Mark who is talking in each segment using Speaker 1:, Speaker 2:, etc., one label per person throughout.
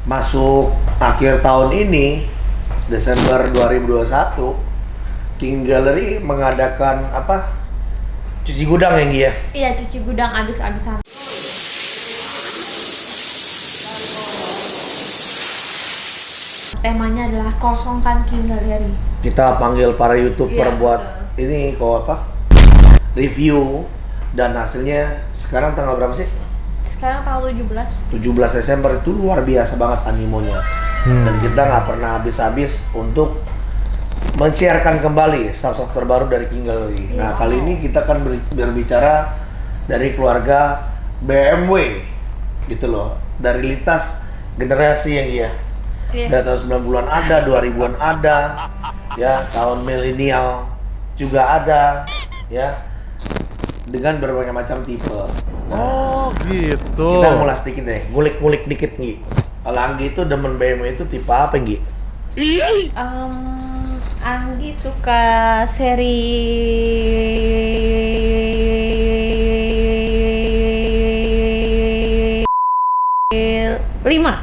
Speaker 1: masuk akhir tahun ini, Desember 2021, King Gallery mengadakan apa? Cuci gudang ya, Gi ya?
Speaker 2: Iya, cuci gudang abis-abisan. Temanya adalah kosongkan King Gallery.
Speaker 1: Kita panggil para YouTuber
Speaker 2: Iya,
Speaker 1: buat
Speaker 2: betul.
Speaker 1: ini kok apa? Review, dan hasilnya sekarang tanggal berapa sih?
Speaker 2: Sekarang tanggal 17.
Speaker 1: 17 Desember itu luar biasa banget animonya. Dan kita nggak pernah habis-habis untuk men-sharekan kembali stok terbaru dari King Gallery. Nah, kali ini kita akan berbicara dari keluarga BMW gitu loh. Dari lintas generasi yang
Speaker 2: Iya.
Speaker 1: dari tahun 90-an ada, 2000-an ada, ya, tahun milenial juga ada, ya, dengan berbagai macam tipe.
Speaker 3: Oh gitu.
Speaker 1: Kita mulai sedikit deh, ngulik-ngulik dikit Nggi. Kalau Anggi itu demen BMW itu tipe apa Nggi?
Speaker 2: Anggi suka seri lima.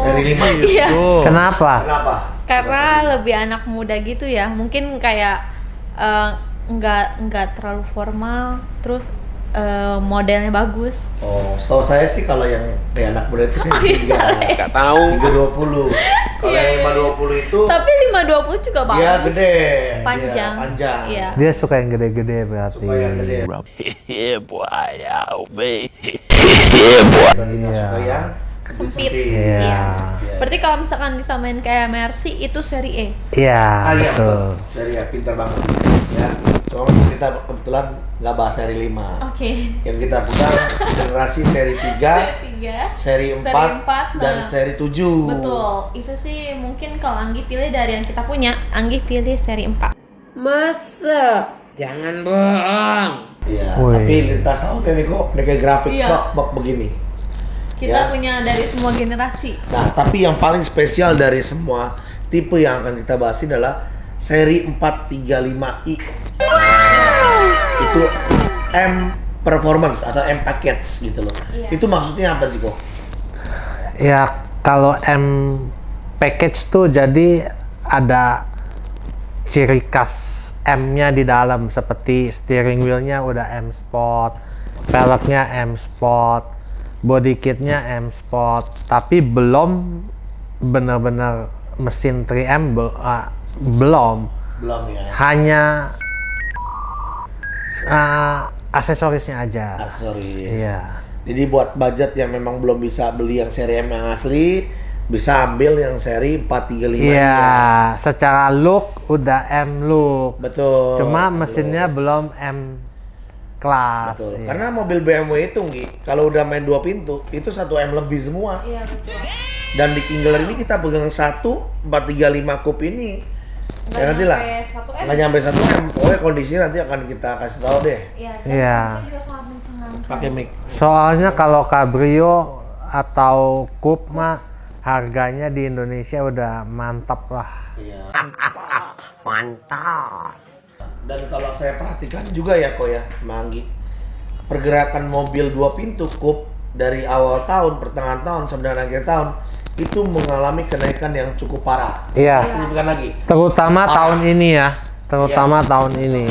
Speaker 1: Seri 5.
Speaker 2: Iya.
Speaker 4: Kenapa?
Speaker 1: Kenapa?
Speaker 2: Karena lebih anak muda gitu ya. Mungkin kayak nggak terlalu formal, terus modelnya bagus.
Speaker 1: Oh, setahu saya sih kalau yang kayak anak muda itu seri 3.
Speaker 3: Nggak tahu.
Speaker 1: 320. Kalau yang 520 itu
Speaker 2: Tapi 520 juga bagus.
Speaker 1: dia gede,
Speaker 2: Panjang.
Speaker 1: dia panjang.
Speaker 2: Iya.
Speaker 4: Dia suka yang gede-gede berarti.
Speaker 1: Suka yang gede.
Speaker 3: Yeah boy,
Speaker 1: Berarti nggak
Speaker 4: Iya.
Speaker 1: suka yang
Speaker 2: Sempit.
Speaker 1: sempit.
Speaker 4: Iya.
Speaker 2: Iya. Berarti kalau misalkan disamain kayak Mercy itu seri E.
Speaker 4: Iya,
Speaker 1: Ah, iya,
Speaker 4: betul.
Speaker 1: Seri ya, pintar banget. Ya, cuma kita kebetulan nggak bahas seri 5.
Speaker 2: Oke.
Speaker 1: Yang kita putar generasi seri 3,
Speaker 2: Tiga.
Speaker 1: seri 4, dan
Speaker 2: nah.
Speaker 1: seri 7.
Speaker 2: Betul. Itu sih mungkin kalau Anggi pilih dari yang kita punya, Anggi pilih seri 4.
Speaker 5: Masa? Jangan bohong.
Speaker 1: Iya,
Speaker 4: Wih.
Speaker 1: tapi lintas tahun ini kok pakai grafik
Speaker 2: Iya.
Speaker 1: bak begini. Ya.
Speaker 2: Kita punya dari semua generasi.
Speaker 1: Nah, tapi yang paling spesial dari semua tipe yang akan kita bahas ini adalah seri 435i. Itu M Performance atau M Package gitu loh.
Speaker 2: Iya.
Speaker 1: Itu maksudnya apa sih kok?
Speaker 4: Ya, kalau M package tuh jadi ada ciri khas M-nya di dalam, seperti steering wheel-nya udah M Sport, peleknya M Sport, body kitnya M Sport, tapi belum benar-benar mesin 3M belum,
Speaker 1: Belum ya.
Speaker 4: hanya aksesorisnya aja.
Speaker 1: Aksesoris.
Speaker 4: Iya.
Speaker 1: Jadi buat budget yang memang belum bisa beli yang seri M yang asli, bisa ambil yang seri 435.
Speaker 4: Iya, secara look udah M look.
Speaker 1: Betul.
Speaker 4: Cuma
Speaker 1: betul.
Speaker 4: mesinnya belum M kelas.
Speaker 1: Betul.
Speaker 4: Iya.
Speaker 1: Karena mobil BMW itu Nggi, kalau udah main 2 pintu, itu 1 M lebih semua.
Speaker 2: Iya, betul.
Speaker 1: Dan di King Gallery ini kita pegang 435 coupe ini. Ya nanti lah. Nggak nyampe 1 M. Pokoknya kondisi nanti akan kita kasih tahu deh.
Speaker 2: Iya.
Speaker 4: Iya.
Speaker 2: Juga sangat mencengangkan.
Speaker 1: Pakai mic.
Speaker 4: Soalnya kalau Cabrio atau Coupe mah harganya di Indonesia udah mantap lah.
Speaker 1: Iya. Mantap. Dan kalau saya perhatikan juga ya kok ya, Manggi, pergerakan mobil 2 pintu coupe dari awal tahun, pertengahan tahun, sampai dengan akhir tahun itu mengalami kenaikan yang cukup parah.
Speaker 4: Iya.
Speaker 1: Signifikan lagi.
Speaker 4: Terutama
Speaker 1: Parah.
Speaker 4: tahun ini ya. Terutama tahun ini.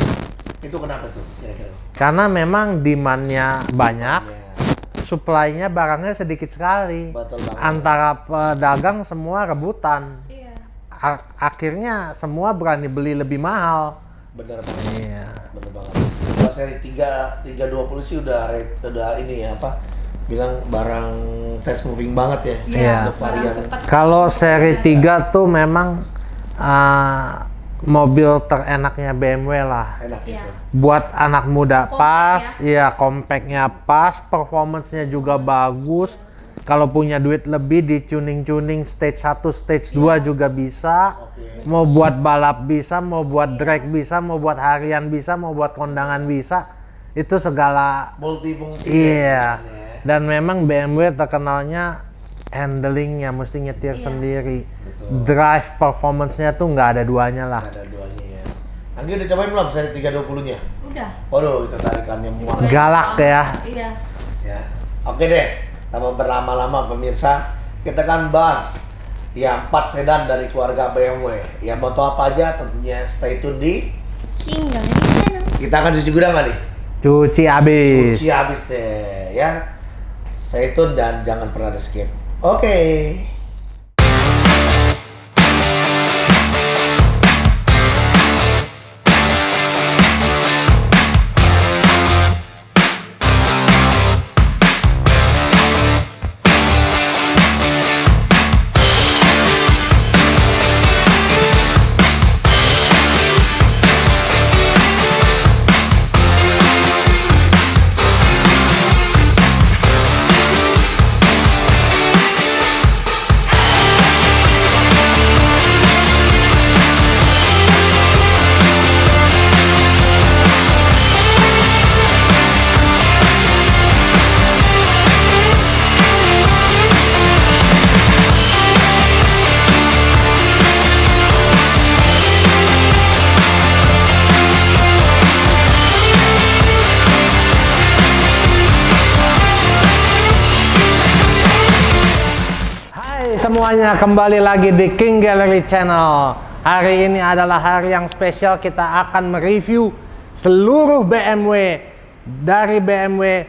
Speaker 1: Itu kenapa tuh kira-kira?
Speaker 4: Karena memang demand-nya banyak,
Speaker 1: Ya,
Speaker 4: supply-nya barangnya sedikit sekali.
Speaker 1: betul banget.
Speaker 4: Antara pedagang semua rebutan.
Speaker 2: Iya.
Speaker 4: Akhirnya semua berani beli lebih mahal.
Speaker 1: Bener banget.
Speaker 4: Iya.
Speaker 1: Bener banget. Kalau seri 320 sih udah ini ya apa? Bilang barang fast moving banget ya.
Speaker 4: Iya.
Speaker 1: Untuk varian.
Speaker 4: Kalau seri 3 tuh memang mobil terenaknya BMW lah.
Speaker 1: Enak
Speaker 2: Iya.
Speaker 1: gitu.
Speaker 4: Buat anak muda
Speaker 2: Compact
Speaker 4: pas, iya compactnya pas, performance-nya juga bagus. Kalau punya duit lebih di tuning-tuning stage 1, stage 2 juga bisa.
Speaker 1: Oke.
Speaker 4: Mau buat balap bisa, mau buat drag bisa, mau buat harian bisa, mau buat kondangan bisa. Itu segala.
Speaker 1: Multifungsi.
Speaker 4: Iya.
Speaker 1: ya.
Speaker 4: Dan memang BMW terkenalnya handlingnya mesti nyetir
Speaker 2: Iya.
Speaker 4: sendiri.
Speaker 1: Betul.
Speaker 4: Drive performance-nya tuh nggak ada duanya lah.
Speaker 1: Ada duanya ya. Anggi udah cobain belum seri 320-nya?
Speaker 2: Udah.
Speaker 1: Waduh, itu tarikannya muat.
Speaker 4: Galak ya.
Speaker 2: Iya.
Speaker 1: Ya. Oke deh. Tanpa berlama-lama pemirsa, kita kan bahas ya 4 sedan dari keluarga BMW. Ya mau tahu apa aja tentunya stay tune di
Speaker 2: King Gallery Channel.
Speaker 1: kita akan cuci gudang nggak nih?
Speaker 4: Cuci habis.
Speaker 1: Cuci habis deh ya. Stay tune dan jangan pernah di skip. Oke.
Speaker 4: Semuanya kembali lagi di King Gallery Channel. Hari ini adalah hari yang spesial. Kita akan mereview seluruh BMW, dari BMW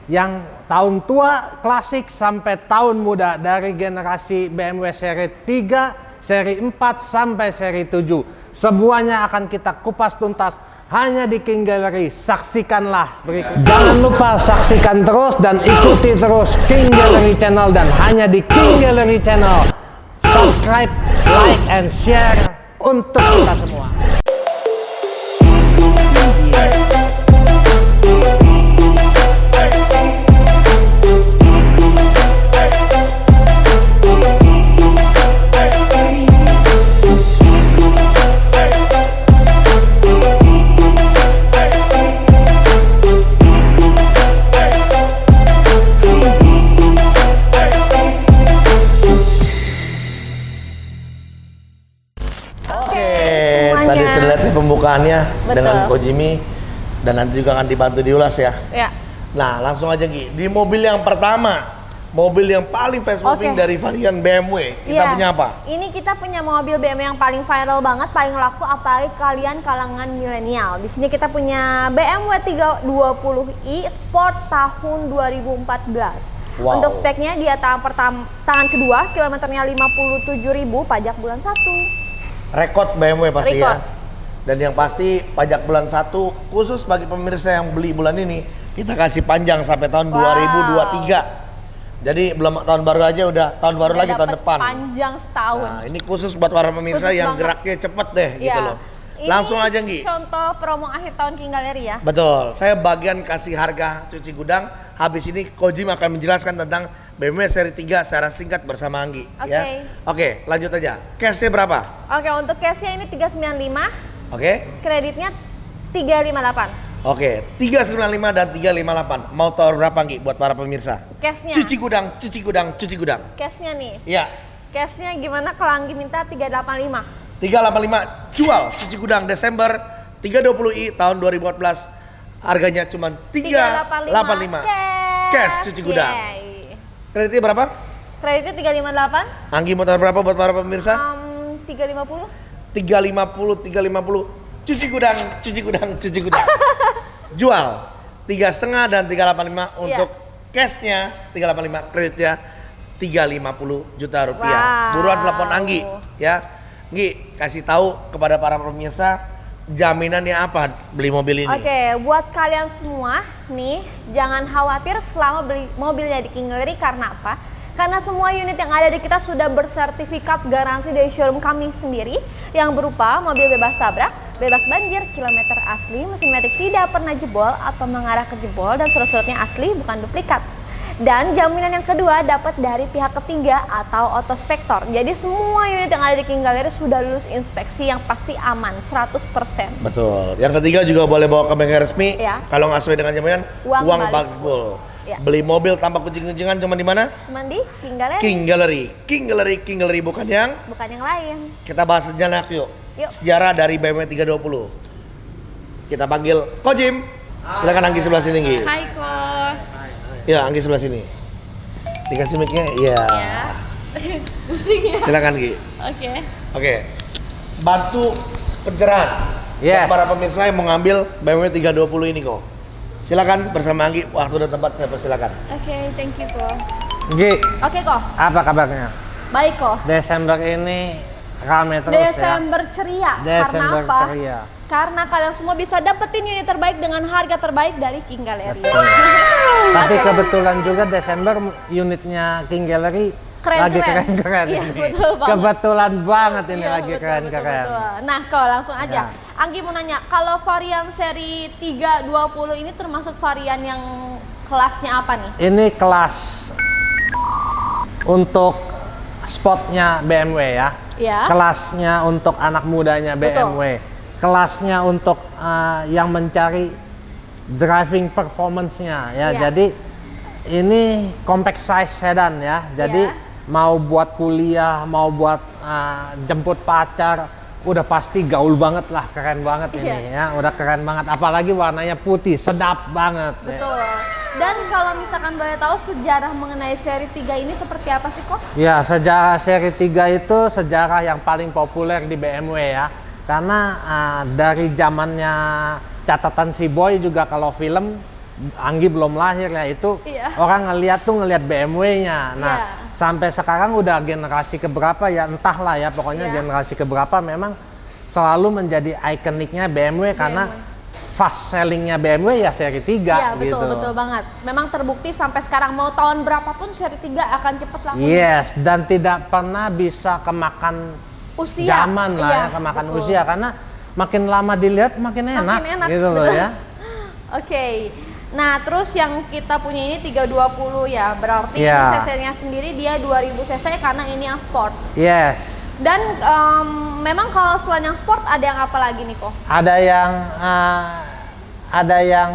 Speaker 4: yang tahun tua klasik sampai tahun muda, dari generasi BMW seri 3, seri 4 sampai seri 7. Semuanya akan kita kupas tuntas hanya di King Gallery. Saksikanlah berikut. Jangan lupa saksikan terus dan ikuti terus King Gallery Channel, dan hanya di King Gallery Channel. Subscribe, like, and share untuk kita semua.
Speaker 1: Tadi sudah lihat pembukaannya.
Speaker 2: Betul.
Speaker 1: Dengan Kojimi, dan nanti juga akan dibantu diulas ya.
Speaker 2: Ya.
Speaker 1: Nah langsung aja Gi, di mobil yang pertama, mobil yang paling fast moving
Speaker 2: Oke.
Speaker 1: dari varian BMW, kita
Speaker 2: Iya.
Speaker 1: punya apa?
Speaker 2: Ini kita punya mobil BMW yang paling viral banget, paling laku, apalagi kalian kalangan milenial. Di sini kita punya BMW 320i Sport tahun 2014.
Speaker 1: Wow.
Speaker 2: Untuk speknya dia tangan kedua, kilometernya 57.000, pajak bulan 1.
Speaker 1: Rekod BMW pasti
Speaker 2: Rekod.
Speaker 1: ya. Dan yang pasti pajak bulan 1 khusus bagi pemirsa yang beli bulan ini, kita kasih panjang sampai tahun 2023. Jadi belum tahun baru aja udah tahun baru
Speaker 2: Udah
Speaker 1: lagi tahun
Speaker 2: dapet
Speaker 1: depan.
Speaker 2: Panjang setahun.
Speaker 1: Nah, ini khusus buat para pemirsa
Speaker 2: Khusus
Speaker 1: yang
Speaker 2: banget.
Speaker 1: geraknya cepet deh gitu
Speaker 2: Iya.
Speaker 1: loh.
Speaker 2: Ini
Speaker 1: Langsung aja Gi.
Speaker 2: contoh promo akhir tahun King Gallery ya.
Speaker 1: Betul, saya bagian kasih harga cuci gudang. Habis ini Kojim akan menjelaskan tentang BMW seri 3 secara singkat bersama Anggi.
Speaker 2: Oke.
Speaker 1: Ya. Oke, lanjut aja. Cashnya berapa?
Speaker 2: Oke, untuk cashnya ini 395,
Speaker 1: Oke.
Speaker 2: kreditnya 358.
Speaker 1: Oke, 395 dan 358. Mau tahu berapa Anggi buat para pemirsa?
Speaker 2: Cashnya.
Speaker 1: Cuci gudang, cuci gudang, cuci gudang.
Speaker 2: Cashnya nih.
Speaker 1: Iya.
Speaker 2: Cashnya gimana kalau Anggi minta 385?
Speaker 1: 385 jual cuci gudang Desember 320i tahun 2014. Harganya cuma 385. Cash cuci gudang.
Speaker 2: Yeay.
Speaker 1: Kreditnya berapa?
Speaker 2: Kreditnya 358.
Speaker 1: Anggi mau tahu berapa buat para pemirsa?
Speaker 2: 350.
Speaker 1: 350. Cuci gudang, cuci gudang, cuci gudang. Jual 3,5 dan 385 untuk cashnya 385, kreditnya 350 juta rupiah.
Speaker 2: Wow.
Speaker 1: Buruan telepon Anggi ya. Anggi, kasih tahu kepada para pemirsa jaminannya apa beli mobil ini.
Speaker 2: Oke, buat kalian semua nih, jangan khawatir selama beli mobilnya di King Gallery. Karena apa? Karena semua unit yang ada di kita sudah bersertifikat garansi dari showroom kami sendiri, yang berupa mobil bebas tabrak, bebas banjir, kilometer asli, mesin matic tidak pernah jebol atau mengarah ke jebol, dan surat-suratnya asli bukan duplikat. Dan jaminan yang kedua dapat dari pihak ketiga atau otospektor. Jadi semua unit yang ada di King Gallery sudah lulus inspeksi yang pasti aman 100%.
Speaker 1: Betul. Yang ketiga juga boleh bawa ke bengkel resmi.
Speaker 2: Ya.
Speaker 1: Kalau nggak sesuai dengan jaminan,
Speaker 2: Uang
Speaker 1: uang
Speaker 2: balik
Speaker 1: balik full.
Speaker 2: Ya.
Speaker 1: Beli mobil tanpa kucing-kucingan cuma di mana?
Speaker 2: Cuman di King Gallery,
Speaker 1: King Gallery. King Gallery, King Gallery bukan yang.
Speaker 2: bukan yang lain.
Speaker 1: Kita bahas sejenak yuk.
Speaker 2: Yuk.
Speaker 1: Sejarah dari BMW 320. Kita panggil Kojim. Silakan Anggi sebelah sini, Anggi.
Speaker 2: Hai Ko.
Speaker 1: Ya, Anggi sebelah sini. Dikasih mic-nya? Iya.
Speaker 2: Ya. Pusing ya.
Speaker 1: Silakan Gi.
Speaker 2: Oke.
Speaker 1: Oke. Bantu pencerahan.
Speaker 4: Yes.
Speaker 1: Para pemirsa yang mau ngambil BMW 320 ini kok. Silakan bersama Anggi, waktu dan tempat saya persilakan.
Speaker 2: Oke, thank you kok.
Speaker 4: Gi,
Speaker 2: Oke kok.
Speaker 4: apa kabarnya?
Speaker 2: Baik kok.
Speaker 4: Desember ini rame terus
Speaker 2: Desember ceria.
Speaker 4: Desember
Speaker 2: Karena apa?
Speaker 4: ceria.
Speaker 2: Karena kalian semua bisa dapetin unit terbaik dengan harga terbaik dari King Gallery.
Speaker 4: Tapi
Speaker 2: Oke.
Speaker 4: kebetulan juga Desember unitnya King Gallery lagi keren-keren
Speaker 2: Iya,
Speaker 4: ini.
Speaker 2: betul banget.
Speaker 4: Kebetulan banget ini
Speaker 2: Iya,
Speaker 4: lagi
Speaker 2: betul,
Speaker 4: keren-keren.
Speaker 2: betul. Nah, kok langsung aja.
Speaker 4: Ya.
Speaker 2: Anggi mau nanya, kalau varian seri 320 ini termasuk varian yang kelasnya apa nih?
Speaker 4: Ini kelas untuk spotnya BMW ya.
Speaker 2: Ya.
Speaker 4: Kelasnya untuk anak mudanya
Speaker 2: Betul.
Speaker 4: BMW. Kelasnya untuk yang mencari driving performance-nya ya.
Speaker 2: Iya.
Speaker 4: Jadi ini compact size sedan ya. Jadi
Speaker 2: Iya.
Speaker 4: mau buat kuliah, mau buat jemput pacar, udah pasti gaul banget lah, keren banget ini
Speaker 2: Iya.
Speaker 4: ya. Udah keren banget, apalagi warnanya putih, sedap banget. Ya.
Speaker 2: Betul. Dan kalau misalkan boleh tahu sejarah mengenai seri 3 ini seperti apa sih kok?
Speaker 4: Ya, sejarah seri 3 itu sejarah yang paling populer di BMW ya. Karena dari zamannya catatan si Boy juga kalau film Anggi belum lahir ya, itu
Speaker 2: Iya.
Speaker 4: orang ngeliat BMW-nya. Nah,
Speaker 2: Iya.
Speaker 4: sampai sekarang udah generasi keberapa ya, entahlah ya, pokoknya
Speaker 2: Iya.
Speaker 4: generasi keberapa memang selalu menjadi ikoniknya BMW karena fast sellingnya BMW ya seri 3
Speaker 2: Iya, betul,
Speaker 4: gitu.
Speaker 2: betul banget. Memang terbukti sampai sekarang mau tahun berapapun seri 3 akan cepat laku.
Speaker 4: Yes, dan tidak pernah bisa kemakan
Speaker 2: Usia.
Speaker 4: zaman lah
Speaker 2: Iya,
Speaker 4: ya, kemakan
Speaker 2: betul.
Speaker 4: usia karena makin lama dilihat makin enak,
Speaker 2: Makin enak,
Speaker 4: gitu loh
Speaker 2: betul.
Speaker 4: ya.
Speaker 2: Oke. Nah, terus yang kita punya ini 320 ya. Berarti
Speaker 4: Iya.
Speaker 2: ini cc-nya sendiri dia 2000 cc karena ini yang sport.
Speaker 4: Yes,
Speaker 2: Dan memang kalau selain yang sport ada yang apa lagi nih kok?
Speaker 4: ada yang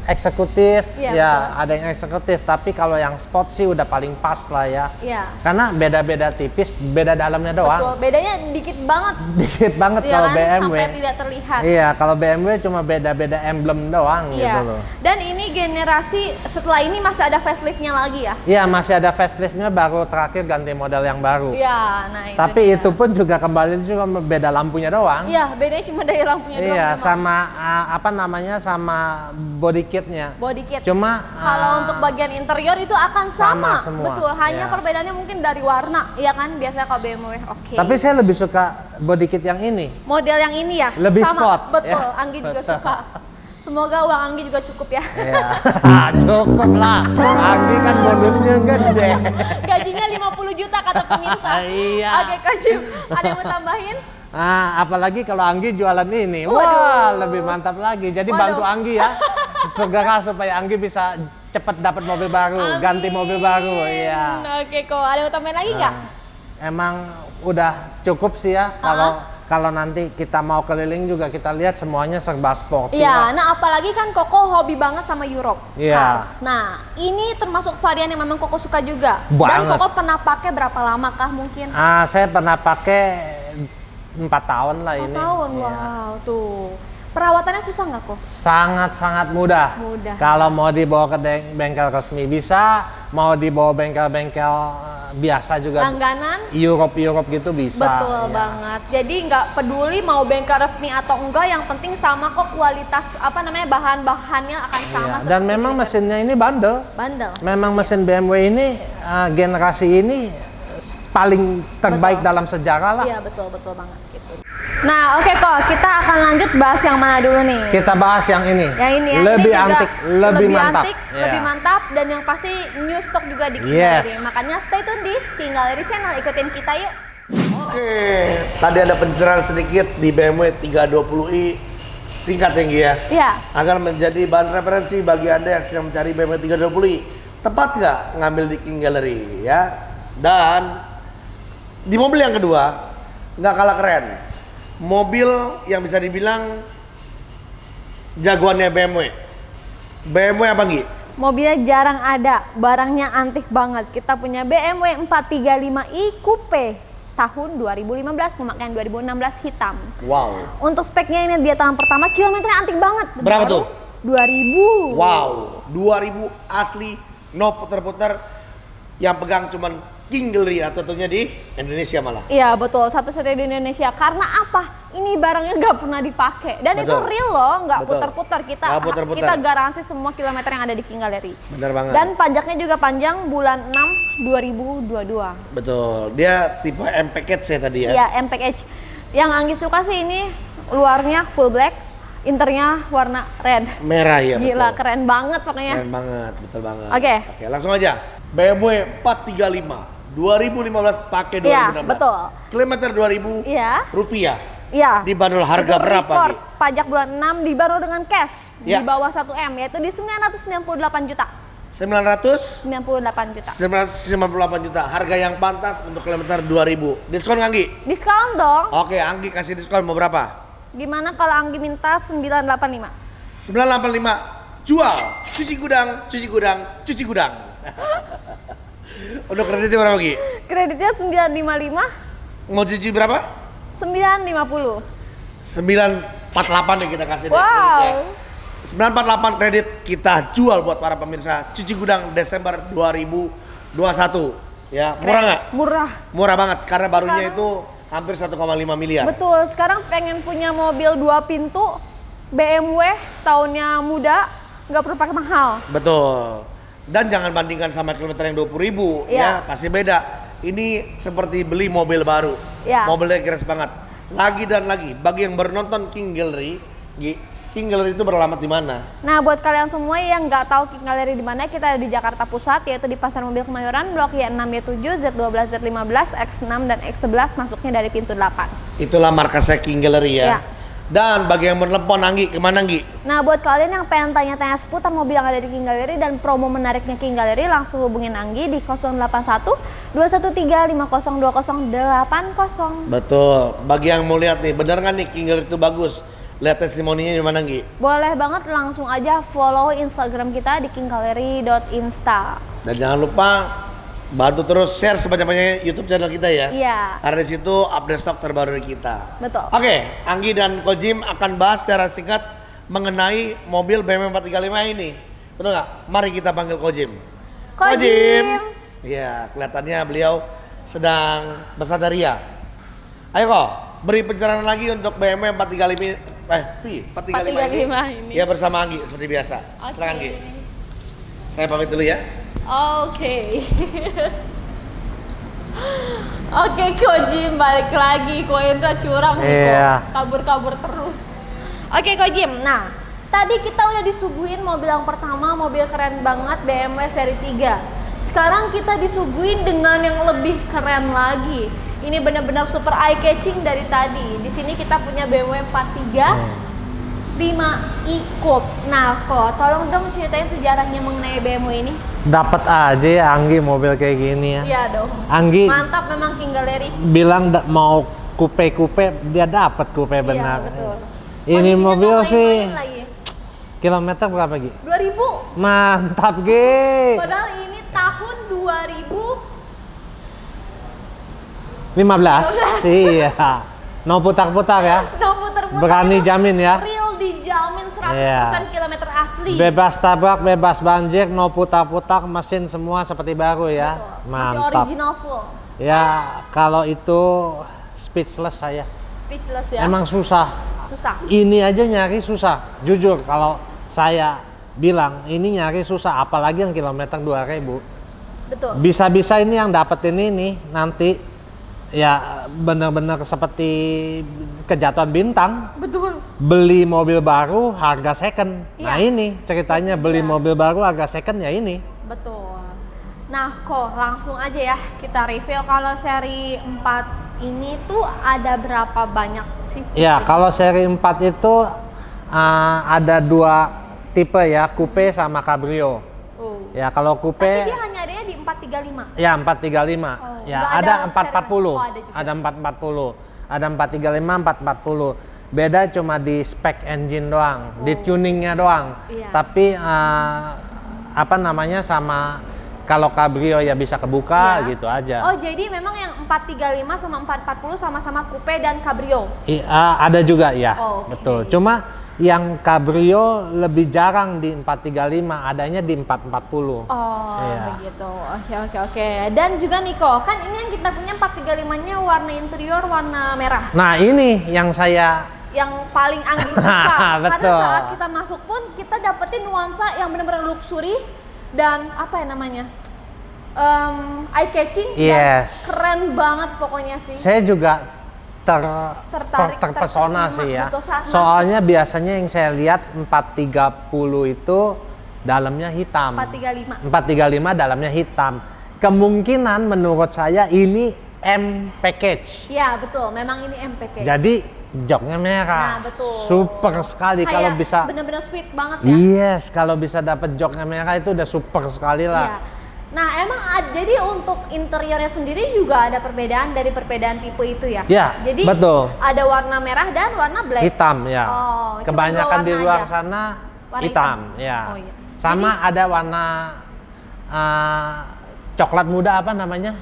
Speaker 4: eksekutif,
Speaker 2: Iya,
Speaker 4: ya
Speaker 2: betul.
Speaker 4: ada yang eksekutif. Tapi kalau yang sport sih udah paling pas lah ya.
Speaker 2: Iya.
Speaker 4: Karena beda-beda tipis, beda dalamnya doang.
Speaker 2: Betul. Bedanya dikit banget.
Speaker 4: Dikit banget
Speaker 2: Iya
Speaker 4: kalau
Speaker 2: kan?
Speaker 4: BMW.
Speaker 2: Sampai tidak terlihat.
Speaker 4: Iya, kalau BMW cuma beda-beda emblem doang
Speaker 2: Iya.
Speaker 4: gitu loh.
Speaker 2: Dan ini generasi setelah ini masih ada facelift-nya lagi ya?
Speaker 4: Iya, masih ada facelift-nya, baru terakhir ganti model yang baru.
Speaker 2: Iya, nah
Speaker 4: Tapi
Speaker 2: dia.
Speaker 4: itu pun juga kembali cuma beda lampunya doang.
Speaker 2: Iya, bedanya cuma dari lampunya doang.
Speaker 4: Iya,
Speaker 2: memang.
Speaker 4: sama apa namanya, sama body kitnya.
Speaker 2: Body kit.
Speaker 4: Cuma
Speaker 2: Kalau untuk bagian interior itu akan
Speaker 4: sama
Speaker 2: sama,
Speaker 4: semua.
Speaker 2: betul. Hanya
Speaker 4: Iya.
Speaker 2: perbedaannya mungkin dari warna, ya kan? Biasanya kalau BMW. Oke.
Speaker 4: tapi saya lebih suka body kit yang ini.
Speaker 2: Model yang ini ya,
Speaker 4: Lebih
Speaker 2: sama.
Speaker 4: sport,
Speaker 2: Betul,
Speaker 4: ya.
Speaker 2: Anggi juga suka. Semoga uang Anggi juga cukup ya.
Speaker 4: Iya. Cukup lah. Anggi kan bonusnya gede.
Speaker 2: Gajinya 50 juta kata pemirsa.
Speaker 4: Iya.
Speaker 2: Oke, Kak Jim, ada yang mau tambahin?
Speaker 4: Apalagi kalau Anggi jualan ini.
Speaker 2: Waduh.
Speaker 4: Wah, lebih mantap lagi. Jadi
Speaker 2: Waduh.
Speaker 4: bantu Anggi ya. Segera supaya Anggi bisa cepat dapat mobil baru, ganti mobil baru. Iya.
Speaker 2: Oke, kok ada yang mau tambahin lagi nggak?
Speaker 4: Emang udah cukup sih ya kalau nanti kita mau keliling juga kita lihat semuanya serba sporty.
Speaker 2: Iya,
Speaker 4: lah.
Speaker 2: nah apalagi kan Koko hobi banget sama Europe
Speaker 4: Iya.
Speaker 2: cars. Nah, ini termasuk varian yang memang Koko suka juga. Dan
Speaker 4: Banget.
Speaker 2: Koko pernah pakai berapa lama kah mungkin?
Speaker 4: Saya pernah pakai 4 tahun lah
Speaker 2: 4
Speaker 4: ini.
Speaker 2: tahun,
Speaker 4: Iya.
Speaker 2: wow tuh. Perawatannya susah nggak kok?
Speaker 4: Sangat-sangat mudah.
Speaker 2: Mudah.
Speaker 4: Kalau mau dibawa ke bengkel resmi bisa, mau dibawa bengkel-bengkel biasa juga.
Speaker 2: Langganan?
Speaker 4: Europe gitu bisa.
Speaker 2: Betul
Speaker 4: Iya.
Speaker 2: banget. Jadi nggak peduli mau bengkel resmi atau enggak, yang penting sama kok kualitas apa namanya bahan-bahannya akan sama.
Speaker 4: Iya. Dan
Speaker 2: seperti
Speaker 4: memang
Speaker 2: bengkel
Speaker 4: mesinnya ini bandel.
Speaker 2: bandel.
Speaker 4: Memang mesin BMW ini generasi ini paling terbaik
Speaker 2: Betul.
Speaker 4: dalam sejarah lah.
Speaker 2: Iya betul banget gitu. Nah oke kok, kita akan lanjut bahas yang mana dulu nih?
Speaker 4: Kita bahas yang ini.
Speaker 2: Yang ini ya,
Speaker 4: Lebih
Speaker 2: ini juga
Speaker 4: antik, lebih mantap.
Speaker 2: antik,
Speaker 4: Iya.
Speaker 2: lebih mantap, dan yang pasti new stock juga di King
Speaker 4: Yes.
Speaker 2: Gallery. Makanya stay tune di King Gallery Channel, ikutin kita yuk.
Speaker 1: Oke, tadi ada pencerahan sedikit di BMW 320i. Singkat ya Gi ya.
Speaker 2: Iya.
Speaker 1: Agar menjadi bahan referensi bagi Anda yang sedang mencari BMW 320i. Tepat nggak ngambil di King Gallery ya? Dan di mobil yang kedua nggak kalah keren. Mobil yang bisa dibilang jagoannya BMW. BMW apa Gi?
Speaker 2: Mobilnya jarang ada, barangnya antik banget. Kita punya BMW 435i Coupe tahun 2015, pemakaian 2016 hitam.
Speaker 1: Wow.
Speaker 2: Untuk speknya ini dia tahun pertama, kilometernya antik banget.
Speaker 1: Berapa
Speaker 2: Baru
Speaker 1: tuh?
Speaker 2: 2000.
Speaker 1: Wow, 2000 asli, no puter-puter. Yang pegang cuman King Gallery atau tentunya di Indonesia malah.
Speaker 2: Iya betul, satu-satunya di Indonesia. Karena apa? Ini barangnya nggak pernah dipakai dan itu
Speaker 1: Betul.
Speaker 2: real loh, nggak
Speaker 1: Betul.
Speaker 2: putar-putar.
Speaker 1: Nggak putar-putar.
Speaker 2: Kita garansi semua kilometer yang ada di King Gallery.
Speaker 1: Benar banget.
Speaker 2: Dan pajaknya juga panjang bulan 6 2022.
Speaker 1: Betul. Dia tipe M package ya tadi ya.
Speaker 2: Iya, M package. Yang Anggi suka sih ini luarnya full black, internya warna red.
Speaker 1: Merah ya.
Speaker 2: Gila,
Speaker 1: betul.
Speaker 2: keren banget pokoknya.
Speaker 1: Keren banget, betul banget.
Speaker 2: Oke.
Speaker 1: Oke, langsung aja. BMW 435 2015 pakai 2016.
Speaker 2: Iya, betul.
Speaker 1: Kilometer 2000
Speaker 2: Iya.
Speaker 1: rupiah.
Speaker 2: Iya.
Speaker 1: Dibanderol harga
Speaker 2: Itu
Speaker 1: berapa,
Speaker 2: record.
Speaker 1: Gi?
Speaker 2: Pajak bulan 6 dibaru dengan cash
Speaker 1: Ya.
Speaker 2: di bawah 1 M, yaitu di 998 juta.
Speaker 1: 900
Speaker 2: 98 juta.
Speaker 1: 998 juta. Harga yang pantas untuk kilometer 2000. Diskon Anggi?
Speaker 2: Diskon dong.
Speaker 1: Oke, Anggi kasih diskon mau berapa?
Speaker 2: Gimana kalau Anggi minta 985?
Speaker 1: 985. Jual. Cuci gudang, cuci gudang, cuci gudang. Untuk kreditnya berapa, Gi?
Speaker 2: Kreditnya 955,
Speaker 1: Mau cuci berapa?
Speaker 2: 950.
Speaker 1: 948 nih kita kasih deh
Speaker 2: Wow.
Speaker 1: kreditnya. 948 kredit kita jual buat para pemirsa Cuci Gudang Desember 2021. Ya, murah nggak?
Speaker 2: Murah.
Speaker 1: Murah banget karena barunya
Speaker 2: Sekarang-
Speaker 1: itu hampir 1,5 miliar.
Speaker 2: Betul, sekarang pengen punya mobil 2 pintu BMW tahunnya muda, nggak perlu pakai mahal.
Speaker 1: Betul. Dan jangan bandingkan sama kilometer yang 20.000
Speaker 2: Iya.
Speaker 1: ya, pasti beda. Ini seperti beli mobil baru.
Speaker 2: Iya.
Speaker 1: Mobilnya keren banget. Lagi dan lagi bagi yang menonton King Gallery, King Gallery itu beralamat di mana?
Speaker 2: Nah, buat kalian semua yang nggak tahu King Gallery di mana, kita ada di Jakarta Pusat, yaitu di Pasar Mobil Kemayoran, Blok Y6, Y7, Z12, Z15, X6 dan X11, masuknya dari pintu 8.
Speaker 1: Itulah markasnya King Gallery ya.
Speaker 2: Iya.
Speaker 1: Dan bagi yang menelepon Anggi, kemana Anggi?
Speaker 2: Nah, buat kalian yang pengen tanya-tanya seputar mobil yang ada di King Gallery dan promo menariknya King Gallery, langsung hubungin Anggi di 081 213 5020 80.
Speaker 1: Betul. Bagi yang mau lihat nih, bener nggak nih King Gallery itu bagus? Lihat testimoninya di mana Anggi?
Speaker 2: Boleh banget langsung aja follow Instagram kita di kinggallery.insta.
Speaker 1: Dan jangan lupa bantu terus share sebanyak-banyaknya YouTube channel kita ya.
Speaker 2: Iya.
Speaker 1: Karena di situ update stok terbaru dari kita.
Speaker 2: Betul.
Speaker 1: Oke, Anggi dan Kojim akan bahas secara singkat mengenai mobil BMW 435 ini. Betul nggak? Mari kita panggil Kojim.
Speaker 2: Kojim.
Speaker 1: Iya, kelihatannya beliau sedang bersandaria. Ayo kok, beri pencerahan lagi untuk BMW 435 435 ini.
Speaker 2: ini.
Speaker 1: Ya bersama Anggi seperti biasa.
Speaker 2: Oke.
Speaker 1: Silakan Anggi. Saya pamit dulu ya.
Speaker 2: Oke. Oke, Kojim balik lagi. Ko Indra curang nih, Ko.
Speaker 4: Iya.
Speaker 2: Kabur-kabur terus. Oke, Kojim. Nah, tadi kita udah disuguhin mobil yang pertama, mobil keren banget BMW seri 3. Sekarang kita disuguhin dengan yang lebih keren lagi. Ini benar-benar super eye catching dari tadi. Di sini kita punya BMW 43 5i Coupe. Nah, kok tolong dong ceritain sejarahnya mengenai BMW ini.
Speaker 4: Dapat aja ya Anggi mobil kayak gini ya.
Speaker 2: Iya dong.
Speaker 4: Anggi
Speaker 2: Mantap memang King Gallery.
Speaker 4: bilang mau kupe-kupe, dia dapat kupe benar.
Speaker 2: Iya, betul.
Speaker 4: Ini
Speaker 2: Kondisinya
Speaker 4: mobil
Speaker 2: nggak
Speaker 4: sih
Speaker 2: main-main lagi.
Speaker 4: kilometer berapa Gi?
Speaker 2: 2000.
Speaker 4: Mantap Gi.
Speaker 2: Padahal ini tahun
Speaker 4: 15. Iya. No putar-putar ya.
Speaker 2: Nah, puter-puter
Speaker 4: Berani
Speaker 2: itu
Speaker 4: jamin ya.
Speaker 2: Real dijamin 100%
Speaker 4: Iya.
Speaker 2: kilometer asli.
Speaker 4: Bebas tabrak, bebas banjir, no putar-putar, mesin semua seperti baru ya.
Speaker 2: Betul. Masih
Speaker 4: Mantap.
Speaker 2: original full.
Speaker 4: Ya kalau itu speechless saya.
Speaker 2: Speechless ya.
Speaker 4: Emang susah.
Speaker 2: susah.
Speaker 4: Ini aja nyari susah. Jujur kalau saya bilang ini nyari susah, apalagi yang kilometer 2000.
Speaker 2: Betul.
Speaker 4: Bisa-bisa ini yang dapetin ini nanti ya benar-benar seperti kejatuhan bintang.
Speaker 2: Betul.
Speaker 4: Beli mobil baru harga second. Nah
Speaker 2: Iya.
Speaker 4: ini ceritanya beli mobil baru harga second ya ini.
Speaker 2: Betul. Nah, kok langsung aja ya kita review kalau seri 4 ini tuh ada berapa banyak sih?
Speaker 4: Ya kalau seri 4 itu ada dua tipe ya, coupe sama cabrio.
Speaker 2: Oh.
Speaker 4: Ya kalau coupe
Speaker 2: Tapi dia hanya adanya di 435.
Speaker 4: ya 435.
Speaker 2: Oh,
Speaker 4: Ya
Speaker 2: nggak
Speaker 4: ada
Speaker 2: ada
Speaker 4: 440.
Speaker 2: seri- oh, ada juga.
Speaker 4: Ada 440. Ada 435, 440. Beda cuma di spek engine doang, di tuningnya doang.
Speaker 2: Iya.
Speaker 4: Tapi apa namanya sama kalau cabrio ya bisa kebuka
Speaker 2: Iya.
Speaker 4: gitu aja.
Speaker 2: Oh, jadi memang yang 435 sama 440 sama-sama coupe dan cabrio.
Speaker 4: Ada juga ya,
Speaker 2: Oh, oke.
Speaker 4: betul. Cuma yang Cabrio lebih jarang di 435, adanya di 440.
Speaker 2: Oh,
Speaker 4: Iya.
Speaker 2: begitu. Oke. Dan juga Niko, kan ini yang kita punya 435-nya warna interior warna merah.
Speaker 4: Nah, ini yang saya
Speaker 2: Yang paling Anggi suka. Karena
Speaker 4: Betul.
Speaker 2: saat kita masuk pun kita dapetin nuansa yang benar-benar luxury dan apa ya namanya? Eye catching dan
Speaker 4: Yes.
Speaker 2: keren banget pokoknya sih.
Speaker 4: saya juga
Speaker 2: Tertarik,
Speaker 4: terpesona
Speaker 2: terkesima,
Speaker 4: sih ya.
Speaker 2: betul, saat
Speaker 4: Soalnya biasanya yang saya lihat 430 itu dalamnya hitam.
Speaker 2: 435.
Speaker 4: 435 dalamnya hitam. Kemungkinan menurut saya ini M package.
Speaker 2: Ya betul, memang ini MPK.
Speaker 4: Jadi joknya merah.
Speaker 2: Nah, betul.
Speaker 4: Super sekali
Speaker 2: Kayak
Speaker 4: kalau bisa.
Speaker 2: bener-bener sweet banget ya.
Speaker 4: Yes, kalau bisa dapat joknya merah itu udah super sekali lah.
Speaker 2: Iya. Nah, emang jadi untuk interiornya sendiri juga ada perbedaan dari perbedaan tipe itu ya?
Speaker 4: Ya,
Speaker 2: Jadi
Speaker 4: betul.
Speaker 2: ada warna merah dan warna black.
Speaker 4: Hitam ya.
Speaker 2: Oh, cuma
Speaker 4: Kebanyakan
Speaker 2: dua
Speaker 4: di
Speaker 2: warna
Speaker 4: luar
Speaker 2: aja.
Speaker 4: sana
Speaker 2: Warna
Speaker 4: hitam,
Speaker 2: hitam.
Speaker 4: ya.
Speaker 2: Oh, iya.
Speaker 4: Sama ada warna coklat muda apa namanya?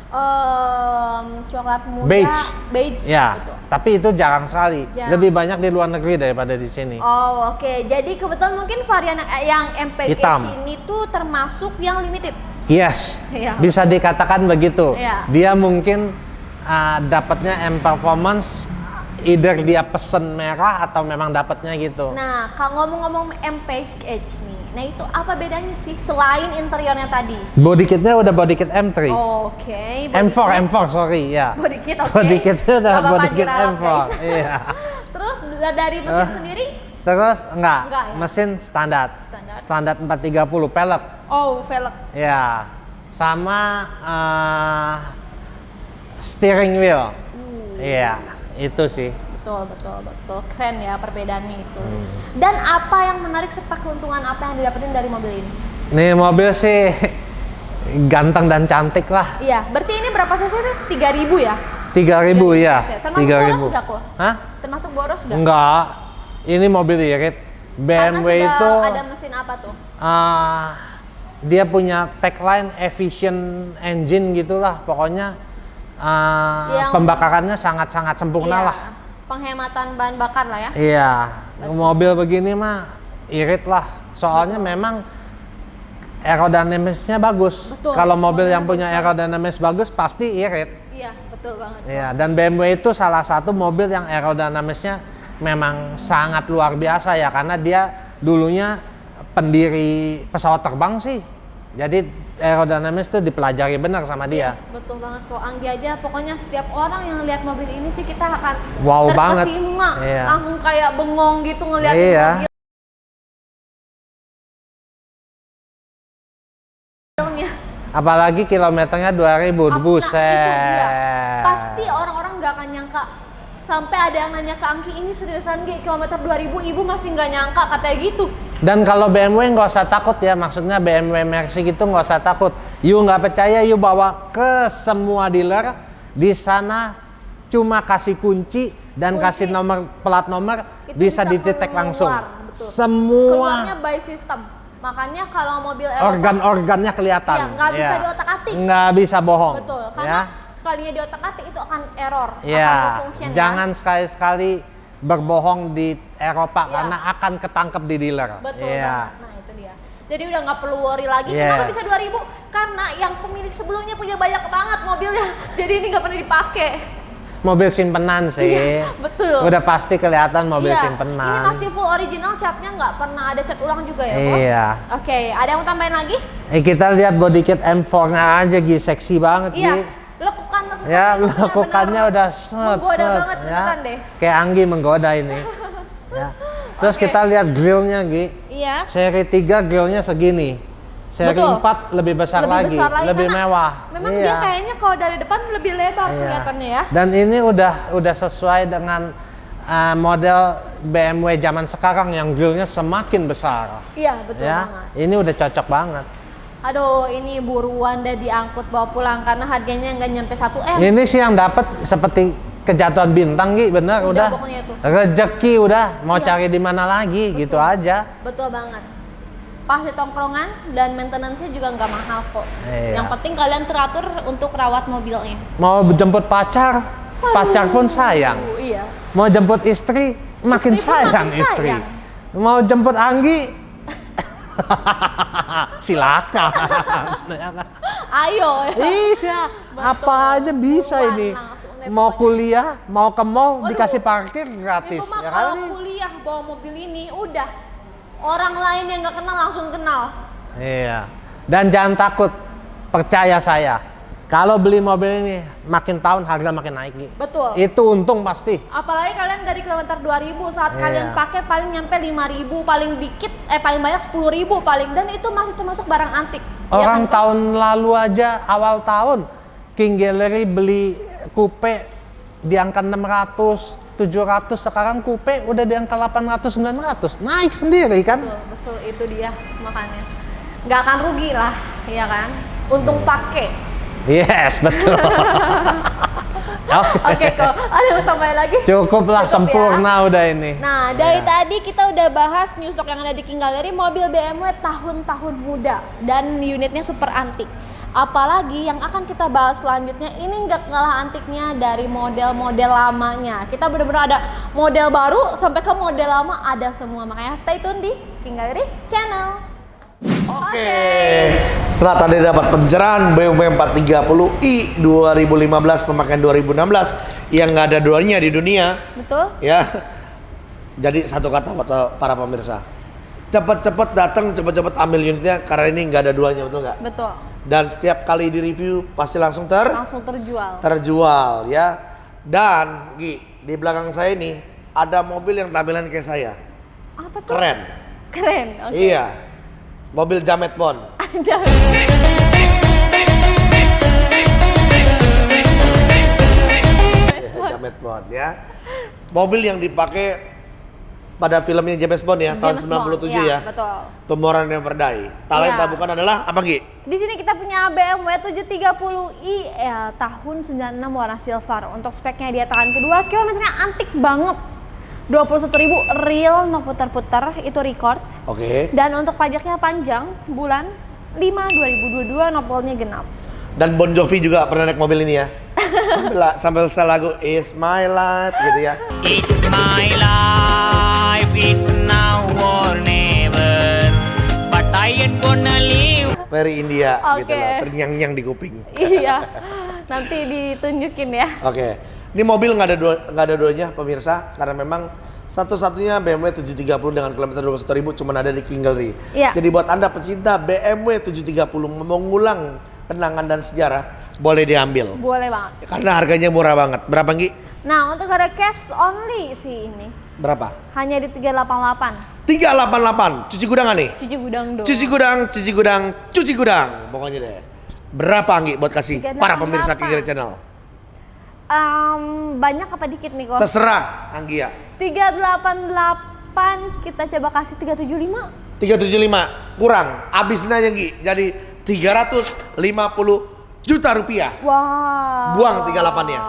Speaker 2: Coklat muda.
Speaker 4: Beige.
Speaker 2: Beige.
Speaker 4: Ya.
Speaker 2: Betul.
Speaker 4: Tapi itu jarang sekali.
Speaker 2: Jarang.
Speaker 4: Lebih banyak di luar negeri daripada di sini.
Speaker 2: Oh, oke. Jadi kebetulan mungkin varian yang MPK
Speaker 4: Hitam.
Speaker 2: ini tuh termasuk yang limited.
Speaker 4: Yes.
Speaker 2: Iya.
Speaker 4: Bisa dikatakan begitu.
Speaker 2: Iya.
Speaker 4: Dia mungkin dapatnya M Performance, either dia pesen merah atau memang dapatnya gitu.
Speaker 2: Nah, kalau ngomong-ngomong MPH nih, nah itu apa bedanya sih selain interiornya tadi?
Speaker 4: Body kitnya udah body kit M3.
Speaker 2: Oke.
Speaker 4: M4 sorry ya.
Speaker 2: Body kit, oke.
Speaker 4: Body kitnya udah
Speaker 2: Nggak apa-apa,
Speaker 4: body kit
Speaker 2: diralat,
Speaker 4: M4.
Speaker 2: guys.
Speaker 4: Iya.
Speaker 2: Terus dari mesin sendiri?
Speaker 4: Terus enggak
Speaker 2: Enggak ya?
Speaker 4: mesin standar.
Speaker 2: Standar.
Speaker 4: 430 pelek.
Speaker 2: Oh, velg.
Speaker 4: Ya. Sama steering wheel. Iya, itu sih.
Speaker 2: Betul. Keren ya perbedaannya itu. Dan apa yang menarik serta keuntungan apa yang didapetin dari mobil ini?
Speaker 4: Nih mobil sih ganteng dan cantik lah.
Speaker 2: Iya, berarti ini berapa cc sih? 3000 ya?
Speaker 4: 3000 ya.
Speaker 2: Termasuk boros nggak kok?
Speaker 4: Hah?
Speaker 2: Termasuk boros nggak?
Speaker 4: Enggak. Ini mobil irit.
Speaker 2: Karena
Speaker 4: BMW
Speaker 2: sudah
Speaker 4: itu
Speaker 2: ada mesin apa tuh?
Speaker 4: dia punya tagline efficient engine gitulah. Pokoknya
Speaker 2: Yang-
Speaker 4: pembakarannya sangat-sangat sempurna
Speaker 2: Iya,
Speaker 4: lah.
Speaker 2: penghematan bahan bakar lah ya.
Speaker 4: Iya, mobil begini mah irit lah. Soalnya memang aerodinamisnya bagus.
Speaker 2: Betul,
Speaker 4: Kalau mobil yang
Speaker 2: mobilnya
Speaker 4: punya aerodinamis bagus pasti irit.
Speaker 2: Iya, betul banget.
Speaker 4: Iya, dan BMW itu salah satu mobil yang aerodinamisnya memang sangat luar biasa ya, karena dia dulunya pendiri pesawat terbang sih. Jadi aerodinamis itu dipelajari benar sama dia.
Speaker 2: Betul banget kok. Anggi aja pokoknya setiap orang yang lihat mobil ini sih kita akan
Speaker 4: Wow banget.
Speaker 2: terkesima.
Speaker 4: Iya.
Speaker 2: Langsung kayak bengong gitu ngeliatin
Speaker 4: Iya.
Speaker 2: mobilnya.
Speaker 4: Apalagi kilometernya 2000, buset.
Speaker 2: Itu dia. Pasti orang-orang nggak akan nyangka. Sampai ada yang nanya ke Anggi, ini seriusan Gi, kilometer 2000 ibu masih nggak nyangka katanya gitu.
Speaker 4: Dan kalau BMW nggak usah takut ya, maksudnya BMW Mercy gitu nggak usah takut. You nggak percaya, you bawa ke semua dealer, di sana cuma kasih kunci dan kasih nomor plat nomor,
Speaker 2: Itu
Speaker 4: bisa
Speaker 2: bisa
Speaker 4: didetek
Speaker 2: keluar,
Speaker 4: langsung.
Speaker 2: betul.
Speaker 4: Semua
Speaker 2: Keluarnya by system. Makanya kalau mobil Eropa
Speaker 4: organ-organnya kelihatan.
Speaker 2: Iya, nggak bisa
Speaker 4: Ya.
Speaker 2: diotak-atik.
Speaker 4: Nggak bisa bohong.
Speaker 2: Betul,
Speaker 4: Ya.
Speaker 2: karena sekalinya diotak-atik itu akan error, akan
Speaker 4: Ya,
Speaker 2: nge-function
Speaker 4: jangan sekali-sekali berbohong di Eropa
Speaker 2: Iya.
Speaker 4: karena akan ketangkep di dealer.
Speaker 2: Betul
Speaker 4: Iya.
Speaker 2: banget. Nah itu dia. Jadi udah nggak perlu worry lagi.
Speaker 4: Yes.
Speaker 2: Kenapa bisa 2000? Karena yang pemilik sebelumnya punya banyak banget mobilnya. Jadi ini nggak pernah dipakai.
Speaker 4: Mobil simpenan sih.
Speaker 2: Iya, betul.
Speaker 4: Udah pasti kelihatan mobil
Speaker 2: Iya.
Speaker 4: simpenan.
Speaker 2: Ini masih full original, catnya nggak pernah ada cat ulang juga ya, Bro?
Speaker 4: Iya.
Speaker 2: Oke, ada yang mau tambahin lagi?
Speaker 4: Kita lihat body kit M4-nya aja, Gi, seksi banget, Gi.
Speaker 2: Iya. Lekukan
Speaker 4: Ya,
Speaker 2: itu
Speaker 4: lekukannya
Speaker 2: benar-benar
Speaker 4: udah set,
Speaker 2: menggoda
Speaker 4: set,
Speaker 2: banget
Speaker 4: ya.
Speaker 2: beneran deh.
Speaker 4: Kayak Anggi menggoda ini. Ya. Terus
Speaker 2: Oke.
Speaker 4: kita lihat grillnya, Gi.
Speaker 2: Iya.
Speaker 4: Seri 3 grillnya segini. Seri
Speaker 2: Betul.
Speaker 4: 4 lebih besar lagi, lebih
Speaker 2: karena
Speaker 4: mewah.
Speaker 2: Memang
Speaker 4: Iya.
Speaker 2: dia kayaknya kalau dari depan lebih lebar
Speaker 4: Iya.
Speaker 2: kelihatannya ya.
Speaker 4: Dan ini udah sesuai dengan model BMW zaman sekarang yang grillnya semakin besar.
Speaker 2: Iya, betul
Speaker 4: Ya,
Speaker 2: banget.
Speaker 4: ini udah cocok banget.
Speaker 2: Aduh, ini buruan deh diangkut bawa pulang karena harganya nggak nyampe 1 M.
Speaker 4: Ini sih yang dapat seperti kejatuhan bintang, Gi, bener
Speaker 2: Udah,
Speaker 4: udah.
Speaker 2: pokoknya itu.
Speaker 4: Rezeki udah, mau
Speaker 2: Iya.
Speaker 4: cari di mana lagi, gitu aja.
Speaker 2: Betul banget. Pas di tongkrongan dan maintenance-nya juga nggak mahal kok.
Speaker 4: Iya.
Speaker 2: Yang penting kalian teratur untuk rawat mobilnya.
Speaker 4: Mau jemput pacar, pacar pun sayang.
Speaker 2: Iya.
Speaker 4: Mau jemput istri, makin
Speaker 2: Istri pun
Speaker 4: sayang
Speaker 2: makin
Speaker 4: istri.
Speaker 2: sayang.
Speaker 4: Mau jemput Anggi? Silakan.
Speaker 2: Ayo ya.
Speaker 4: Iya, apa aja bisa
Speaker 2: Buruan
Speaker 4: ini.
Speaker 2: langsung deh
Speaker 4: Mau
Speaker 2: pokoknya.
Speaker 4: kuliah, mau ke mall,
Speaker 2: Waduh.
Speaker 4: dikasih parkir gratis.
Speaker 2: Itu mah
Speaker 4: Ya
Speaker 2: kalau
Speaker 4: kan?
Speaker 2: kuliah bawa mobil ini udah orang lain yang nggak kenal langsung kenal.
Speaker 4: Iya. Dan jangan takut, percaya saya. Kalau beli mobil ini makin tahun harga makin naik. Gi.
Speaker 2: Betul.
Speaker 4: Itu untung pasti.
Speaker 2: Apalagi kalian dari kilometer 2000 saat
Speaker 4: Iya.
Speaker 2: kalian pakai paling nyampe 5000, paling dikit paling banyak 10.000 paling, dan itu masih termasuk barang antik. Iya
Speaker 4: Orang
Speaker 2: kan, Ko?
Speaker 4: tahun lalu aja awal tahun King Gallery beli coupe di angka 600, 700, sekarang coupe udah di angka 800, 900. Naik sendiri kan?
Speaker 2: Betul, betul, itu dia makanya. Nggak akan rugi lah, iya kan? Untung pakai.
Speaker 4: Yes, betul.
Speaker 2: Oke kok, ada yang tambahin lagi?
Speaker 4: Cukup lah,
Speaker 2: Cukup
Speaker 4: sempurna
Speaker 2: ya.
Speaker 4: udah ini.
Speaker 2: Nah, dari tadi kita udah bahas new stock yang ada di King Gallery, mobil BMW tahun-tahun muda dan unitnya super antik. Apalagi yang akan kita bahas selanjutnya ini nggak kalah antiknya dari model-model lamanya. Kita bener-bener ada model baru sampai ke model lama ada semua. Makanya stay tune di King Gallery Channel.
Speaker 1: Oke. Setelah tadi dapat pencerahan BMW 430i 2015 pemakaian 2016 yang nggak ada duanya di dunia,
Speaker 2: Betul?
Speaker 1: ya. Jadi satu kata buat para pemirsa, cepet-cepet datang, cepet-cepet ambil unitnya karena ini nggak ada duanya, betul nggak?
Speaker 2: Betul.
Speaker 1: Dan setiap kali di review pasti langsung
Speaker 2: Langsung terjual.
Speaker 1: terjual, ya. Dan Gi, di belakang saya ini ada mobil yang tampilan kayak saya,
Speaker 2: Apa tuh?
Speaker 1: keren.
Speaker 2: Keren. Oke.
Speaker 1: Iya, mobil Jamet Bond.
Speaker 2: Ada.
Speaker 1: Jamet Bond ya. Mobil yang dipakai pada filmnya James Bond ya, tahun
Speaker 2: James Bond,
Speaker 1: 97 ya.
Speaker 2: Betul.
Speaker 1: Tomorrow Never Die. Talenta
Speaker 2: Iya.
Speaker 1: bukan adalah apa Gi?
Speaker 2: Di sini kita punya BMW 730i tahun 96 warna silver. Untuk speknya dia tangan kedua, kilometernya antik banget. 21.000 real, no putar-putar, itu record.
Speaker 1: Oke.
Speaker 2: Dan untuk pajaknya panjang, bulan 5 2022, nopolnya genap.
Speaker 1: Dan Bon Jovi juga pernah naik mobil ini ya. Sambil setel lagu It's My Life gitu ya.
Speaker 5: It's my life, it's now or never. But I ain't gonna leave.
Speaker 1: Very India gitu
Speaker 2: Oke.
Speaker 1: loh, ternyang-nyang di kuping.
Speaker 2: Iya, nanti ditunjukin ya.
Speaker 1: Oke. Ini mobil nggak ada duanya pemirsa karena memang satu-satunya BMW 730 dengan kilometer 21.000 cuma ada di King Gallery.
Speaker 2: Iya.
Speaker 1: Jadi buat Anda pecinta BMW 730 mengulang kenangan dan sejarah boleh diambil.
Speaker 2: Boleh banget.
Speaker 1: Karena harganya murah banget. Berapa Gi?
Speaker 2: Nah, untuk harga cash only sih ini.
Speaker 1: Berapa?
Speaker 2: Hanya di 388.
Speaker 1: 388. Cuci gudang nih?
Speaker 2: Cuci gudang dong.
Speaker 1: Cuci gudang, cuci gudang, cuci gudang. Pokoknya deh. Berapa Anggi buat kasih
Speaker 2: 388.
Speaker 1: para pemirsa King Gallery Channel?
Speaker 2: Banyak apa dikit nih kok?
Speaker 1: Terserah Anggi ya.
Speaker 2: 388 kita coba kasih 375.
Speaker 1: 375 kurang. Abisin aja Anggi. Jadi 350 juta rupiah.
Speaker 2: Wow.
Speaker 1: Buang 38-nya.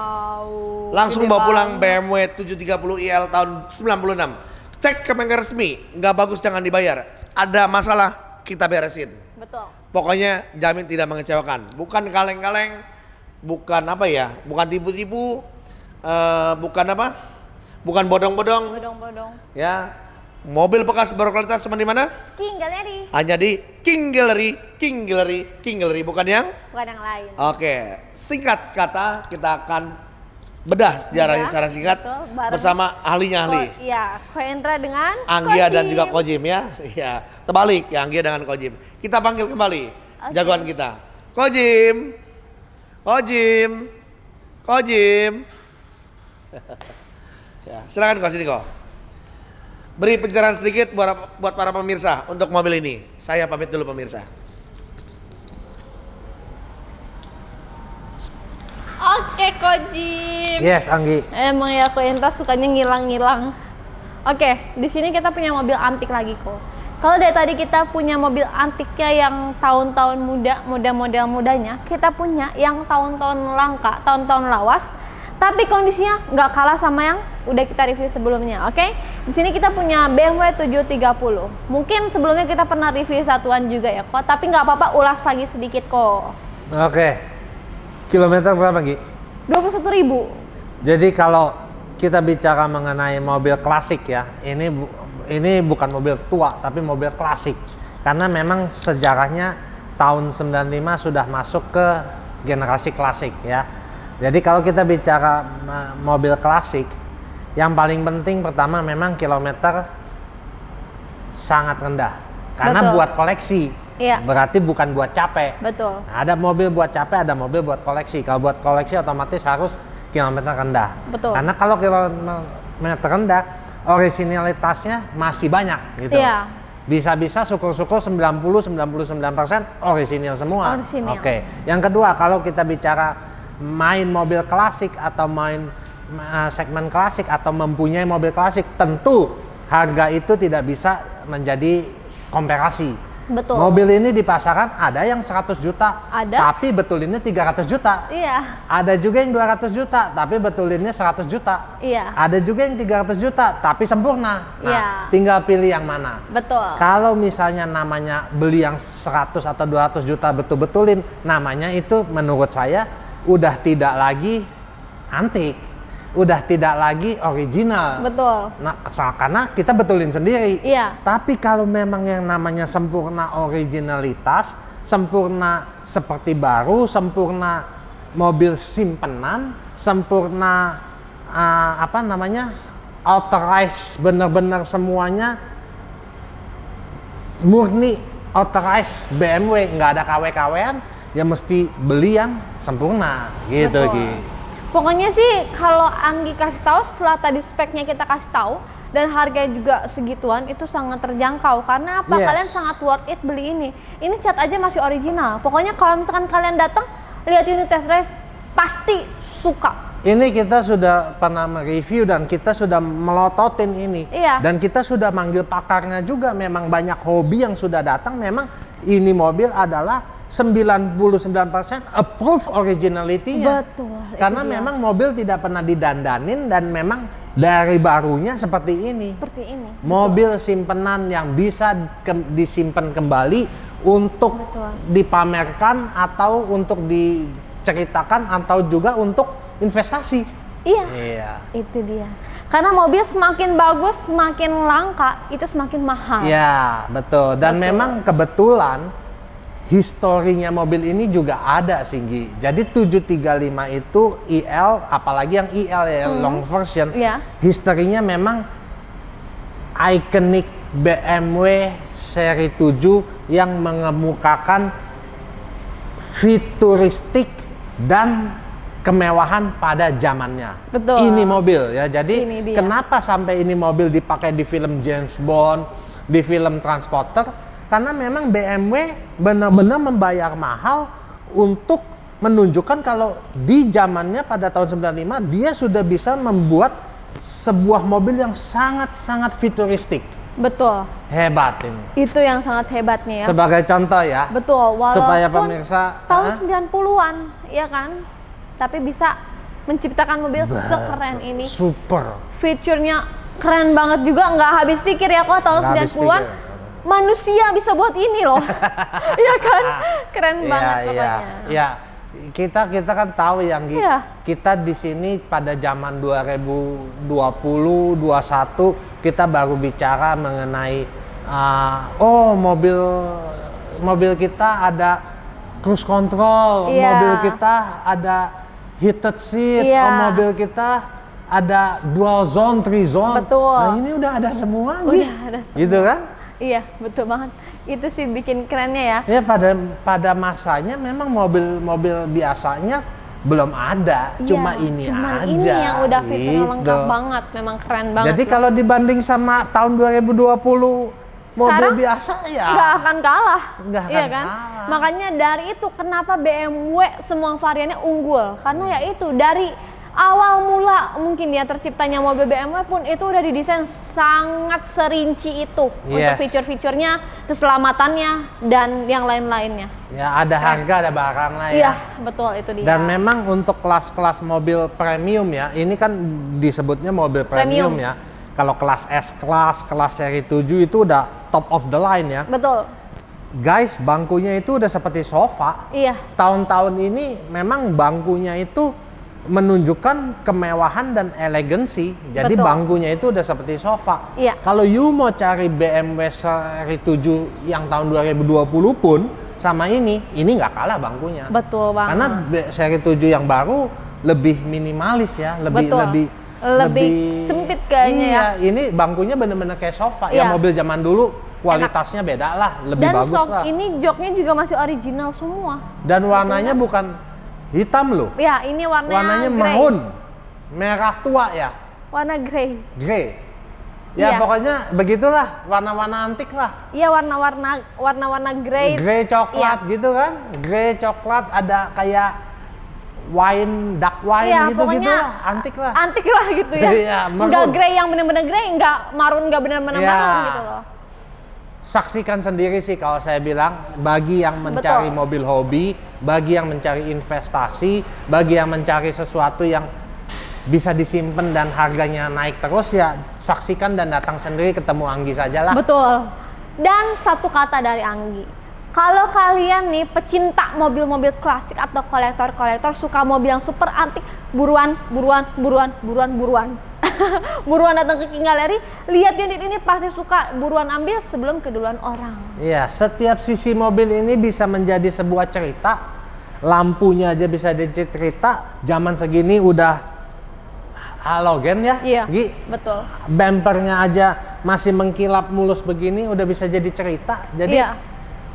Speaker 1: Langsung
Speaker 2: Gede
Speaker 1: bawa pulang
Speaker 2: banget.
Speaker 1: BMW 730 IL tahun 96. Cek ke bengkel resmi, nggak bagus jangan dibayar. Ada masalah kita beresin.
Speaker 2: Betul.
Speaker 1: Pokoknya jamin tidak mengecewakan. Bukan kaleng-kaleng, bukan apa ya, bukan tipu-tipu, bukan apa, bukan bodong-bodong.
Speaker 2: Bodong-bodong.
Speaker 1: Ya, mobil bekas berkualitas cuma di mana?
Speaker 2: King Gallery.
Speaker 1: Hanya di King Gallery, King Gallery, King Gallery, bukan yang?
Speaker 2: Bukan yang lain.
Speaker 1: Oke, singkat kata kita akan bedah sejarahnya
Speaker 2: Bedah,
Speaker 1: secara singkat
Speaker 2: betul, bareng
Speaker 1: bersama ahlinya ahli.
Speaker 2: Iya, Koendra dengan
Speaker 1: Anggia dan
Speaker 2: Kojim.
Speaker 1: juga Kojim ya. Iya, terbalik ya Anggia dengan Kojim. Kita panggil kembali
Speaker 2: Oke.
Speaker 1: jagoan kita. Kojim. Kojim. Kojim. Ya, silakan kau sini kau. Beri pencerahan sedikit buat para pemirsa untuk mobil ini. Saya pamit dulu pemirsa.
Speaker 2: Oke, Kojim.
Speaker 4: Yes, Anggi.
Speaker 2: Emang ya Koendra sukanya ngilang-ngilang. Oke, di sini kita punya mobil antik lagi kok. Kalau dari tadi kita punya mobil antiknya yang tahun-tahun muda model mudanya, kita punya yang tahun-tahun langka, tahun-tahun lawas, tapi kondisinya nggak kalah sama yang udah kita review sebelumnya, oke? Di sini kita punya BMW 730. Mungkin sebelumnya kita pernah review satuan juga ya kok, tapi nggak apa-apa ulas lagi sedikit kok.
Speaker 4: Oke. Kilometer berapa, Gi?
Speaker 2: 21.000.
Speaker 4: Jadi kalau kita bicara mengenai mobil klasik ya, ini ini bukan mobil tua tapi mobil klasik. Karena memang sejarahnya tahun 95 sudah masuk ke generasi klasik ya. Jadi kalau kita bicara mobil klasik, yang paling penting pertama memang kilometer sangat rendah. Karena
Speaker 2: Betul.
Speaker 4: buat koleksi.
Speaker 2: Iya.
Speaker 4: Berarti bukan buat capek.
Speaker 2: Betul.
Speaker 4: Nah, ada mobil buat capek, ada mobil buat koleksi. Kalau buat koleksi otomatis harus kilometer rendah.
Speaker 2: Betul.
Speaker 4: Karena kalau kilometer rendah, originalitasnya masih banyak gitu.
Speaker 2: Iya.
Speaker 4: Bisa-bisa syukur-syukur 90-99% orisinil semua.
Speaker 2: Orisinil.
Speaker 4: Oke. Yang kedua, kalau kita bicara main mobil klasik atau main segmen klasik atau mempunyai mobil klasik, tentu harga itu tidak bisa menjadi komparasi.
Speaker 2: Betul.
Speaker 4: Mobil ini di pasaran ada yang 100 juta,
Speaker 2: Ada.
Speaker 4: tapi betulinnya 300 juta.
Speaker 2: Iya.
Speaker 4: Ada juga yang 200 juta, tapi betulinnya 100 juta.
Speaker 2: Iya.
Speaker 4: Ada juga yang 300 juta, tapi sempurna. Nah,
Speaker 2: Iya.
Speaker 4: tinggal pilih yang mana.
Speaker 2: Betul.
Speaker 4: Kalau misalnya namanya beli yang 100 atau 200 juta betul-betulin, namanya itu menurut saya udah tidak lagi antik. Udah tidak lagi original.
Speaker 2: Betul.
Speaker 4: Nah, karena kita betulin sendiri.
Speaker 2: Iya.
Speaker 4: Tapi kalau memang yang namanya sempurna originalitas, sempurna seperti baru, sempurna mobil simpenan, sempurna authorized, benar-benar semuanya murni authorized BMW, nggak ada KW-KW-an, ya mesti beli yang sempurna gitu.
Speaker 2: Betul.
Speaker 4: Gi.
Speaker 2: Pokoknya sih kalau Anggi kasih tahu setelah tadi speknya kita kasih tahu dan harganya juga segituan, itu sangat terjangkau. Karena apa?
Speaker 4: Yes.
Speaker 2: Kalian sangat worth it beli ini. Ini cat aja masih original. Pokoknya kalau misalkan kalian datang lihat unit test drive pasti suka.
Speaker 4: Ini kita sudah pernah mereview dan kita sudah melototin ini.
Speaker 2: Iya.
Speaker 4: Dan kita sudah manggil pakarnya juga. Memang banyak hobi yang sudah datang. Memang ini mobil adalah 99% approve originality-nya.
Speaker 2: Betul.
Speaker 4: Karena
Speaker 2: itu dia.
Speaker 4: memang mobil tidak pernah didandanin dan memang dari barunya seperti ini.
Speaker 2: Seperti ini.
Speaker 4: Mobil simpenan yang bisa disimpan kembali untuk
Speaker 2: Betul.
Speaker 4: dipamerkan atau untuk diceritakan atau juga untuk investasi.
Speaker 2: Iya.
Speaker 4: Iya.
Speaker 2: Itu dia. Karena mobil semakin bagus, semakin langka, itu semakin mahal.
Speaker 4: Iya, betul. Dan
Speaker 2: Betul.
Speaker 4: memang kebetulan historinya mobil ini juga ada, Singgi. Jadi 735 itu IL, apalagi yang IL ya, long version.
Speaker 2: Iya.
Speaker 4: Historinya memang ikonik BMW seri 7 yang mengemukakan futuristik dan kemewahan pada zamannya.
Speaker 2: Betul.
Speaker 4: Ini mobil ya. Jadi
Speaker 2: Ini dia.
Speaker 4: kenapa sampai ini mobil dipakai di film James Bond, di film Transporter? Karena memang BMW benar-benar membayar mahal untuk menunjukkan kalau di zamannya pada tahun 95 dia sudah bisa membuat sebuah mobil yang sangat-sangat futuristik.
Speaker 2: Betul.
Speaker 4: Hebat ini.
Speaker 2: Itu yang sangat hebatnya ya.
Speaker 4: Sebagai contoh ya.
Speaker 2: Betul, walaupun
Speaker 4: Supaya pemirsa,
Speaker 2: tahun
Speaker 4: Hah?
Speaker 2: 90-an, ya kan? Tapi bisa menciptakan mobil sekeren ini.
Speaker 4: Super.
Speaker 2: Fiturnya keren banget juga, nggak habis pikir ya kok tahun
Speaker 4: Nggak habis
Speaker 2: 90-an.
Speaker 4: pikir.
Speaker 2: Manusia bisa buat ini loh. Iya kan? Keren banget
Speaker 4: Iya,
Speaker 2: pokoknya.
Speaker 4: iya. Kita kan tahu yang
Speaker 2: Iya.
Speaker 4: kita di sini pada zaman 2020, 21 kita baru bicara mengenai mobil kita ada cruise control,
Speaker 2: Iya.
Speaker 4: mobil kita ada heated seat,
Speaker 2: Iya.
Speaker 4: mobil kita ada dual zone, 3 zone.
Speaker 2: Betul.
Speaker 4: Nah, ini udah ada semua
Speaker 2: Udah
Speaker 4: gitu.
Speaker 2: ada semua.
Speaker 4: Gitu kan?
Speaker 2: Iya, betul banget. Itu sih bikin kerennya ya.
Speaker 4: Ya pada masanya memang mobil-mobil biasanya belum ada, cuma
Speaker 2: Iya,
Speaker 4: ini
Speaker 2: cuman
Speaker 4: aja.
Speaker 2: ini yang udah fiturnya
Speaker 4: gitu.
Speaker 2: lengkap banget, memang keren banget.
Speaker 4: Jadi kalau dibanding sama tahun 2020 mobil
Speaker 2: Sekarang
Speaker 4: biasa ya
Speaker 2: nggak akan kalah,
Speaker 4: Nggak akan
Speaker 2: iya kan?
Speaker 4: kalah.
Speaker 2: Makanya dari itu kenapa BMW semua variannya unggul, karena ya itu dari awal mula mungkin ya terciptanya mobil BMW pun itu udah didesain sangat serinci itu untuk
Speaker 4: Yes.
Speaker 2: fitur-fiturnya, keselamatannya dan yang lain-lainnya.
Speaker 4: ya ada harga ada barang lah ya.
Speaker 2: Iya, betul itu dia.
Speaker 4: Dan memang untuk kelas-kelas mobil premium ya, ini kan disebutnya mobil premium,
Speaker 2: Premium.
Speaker 4: ya. Kalau kelas S-Class, kelas seri 7 itu udah top of the line ya.
Speaker 2: Betul.
Speaker 4: Guys, bangkunya itu udah seperti sofa.
Speaker 2: Iya.
Speaker 4: Tahun-tahun ini memang bangkunya itu menunjukkan kemewahan dan elegansi. Jadi
Speaker 2: Betul.
Speaker 4: bangkunya itu udah seperti sofa.
Speaker 2: Iya.
Speaker 4: Kalau you mau cari BMW seri 7 yang tahun 2020 pun sama ini nggak kalah bangkunya.
Speaker 2: Betul banget.
Speaker 4: Karena seri 7 yang baru lebih minimalis ya,
Speaker 2: Betul. Lebih sempit kayaknya
Speaker 4: iya,
Speaker 2: ya.
Speaker 4: ini bangkunya bener-bener kayak sofa.
Speaker 2: Iya.
Speaker 4: Ya mobil zaman dulu kualitasnya beda lah, lebih
Speaker 2: Dan
Speaker 4: bagus
Speaker 2: soft
Speaker 4: lah.
Speaker 2: ini joknya juga masih original semua.
Speaker 4: Dan warnanya bukan hitam loh.
Speaker 2: Ya, ini
Speaker 4: Warnanya
Speaker 2: grey.
Speaker 4: mahun, merah tua ya,
Speaker 2: Warna grey.
Speaker 4: grey. Ya
Speaker 2: Iya.
Speaker 4: pokoknya begitulah, warna-warna antik lah.
Speaker 2: Iya, warna-warna grey.
Speaker 4: Grey coklat
Speaker 2: Iya.
Speaker 4: gitu kan, grey coklat ada kayak wine, dark wine
Speaker 2: Iya,
Speaker 4: gitu
Speaker 2: pokoknya
Speaker 4: lah, antik lah.
Speaker 2: Antik lah gitu ya.
Speaker 4: Iya,
Speaker 2: Enggak
Speaker 4: maroon.
Speaker 2: grey yang bener-bener grey, enggak marun, enggak bener-bener
Speaker 4: Iya.
Speaker 2: marun gitu loh.
Speaker 4: Saksikan sendiri sih kalau saya bilang, bagi yang mencari
Speaker 2: Betul.
Speaker 4: mobil hobi, bagi yang mencari investasi, bagi yang mencari sesuatu yang bisa disimpan dan harganya naik terus, ya saksikan dan datang sendiri, ketemu Anggi saja lah.
Speaker 2: Betul. Dan satu kata dari Anggi. Kalau kalian nih pecinta mobil-mobil klasik atau kolektor-kolektor suka mobil yang super antik, buruan. Buruan datang ke King Gallery, lihat unit ini pasti suka, buruan ambil sebelum keduluan orang.
Speaker 4: Iya, setiap sisi mobil ini bisa menjadi sebuah cerita. Lampunya aja bisa jadi cerita. Zaman segini udah halogen ya,
Speaker 2: Iya,
Speaker 4: Gi.
Speaker 2: betul.
Speaker 4: Bumpernya aja masih mengkilap mulus begini, udah bisa jadi cerita. Jadi
Speaker 2: Iya.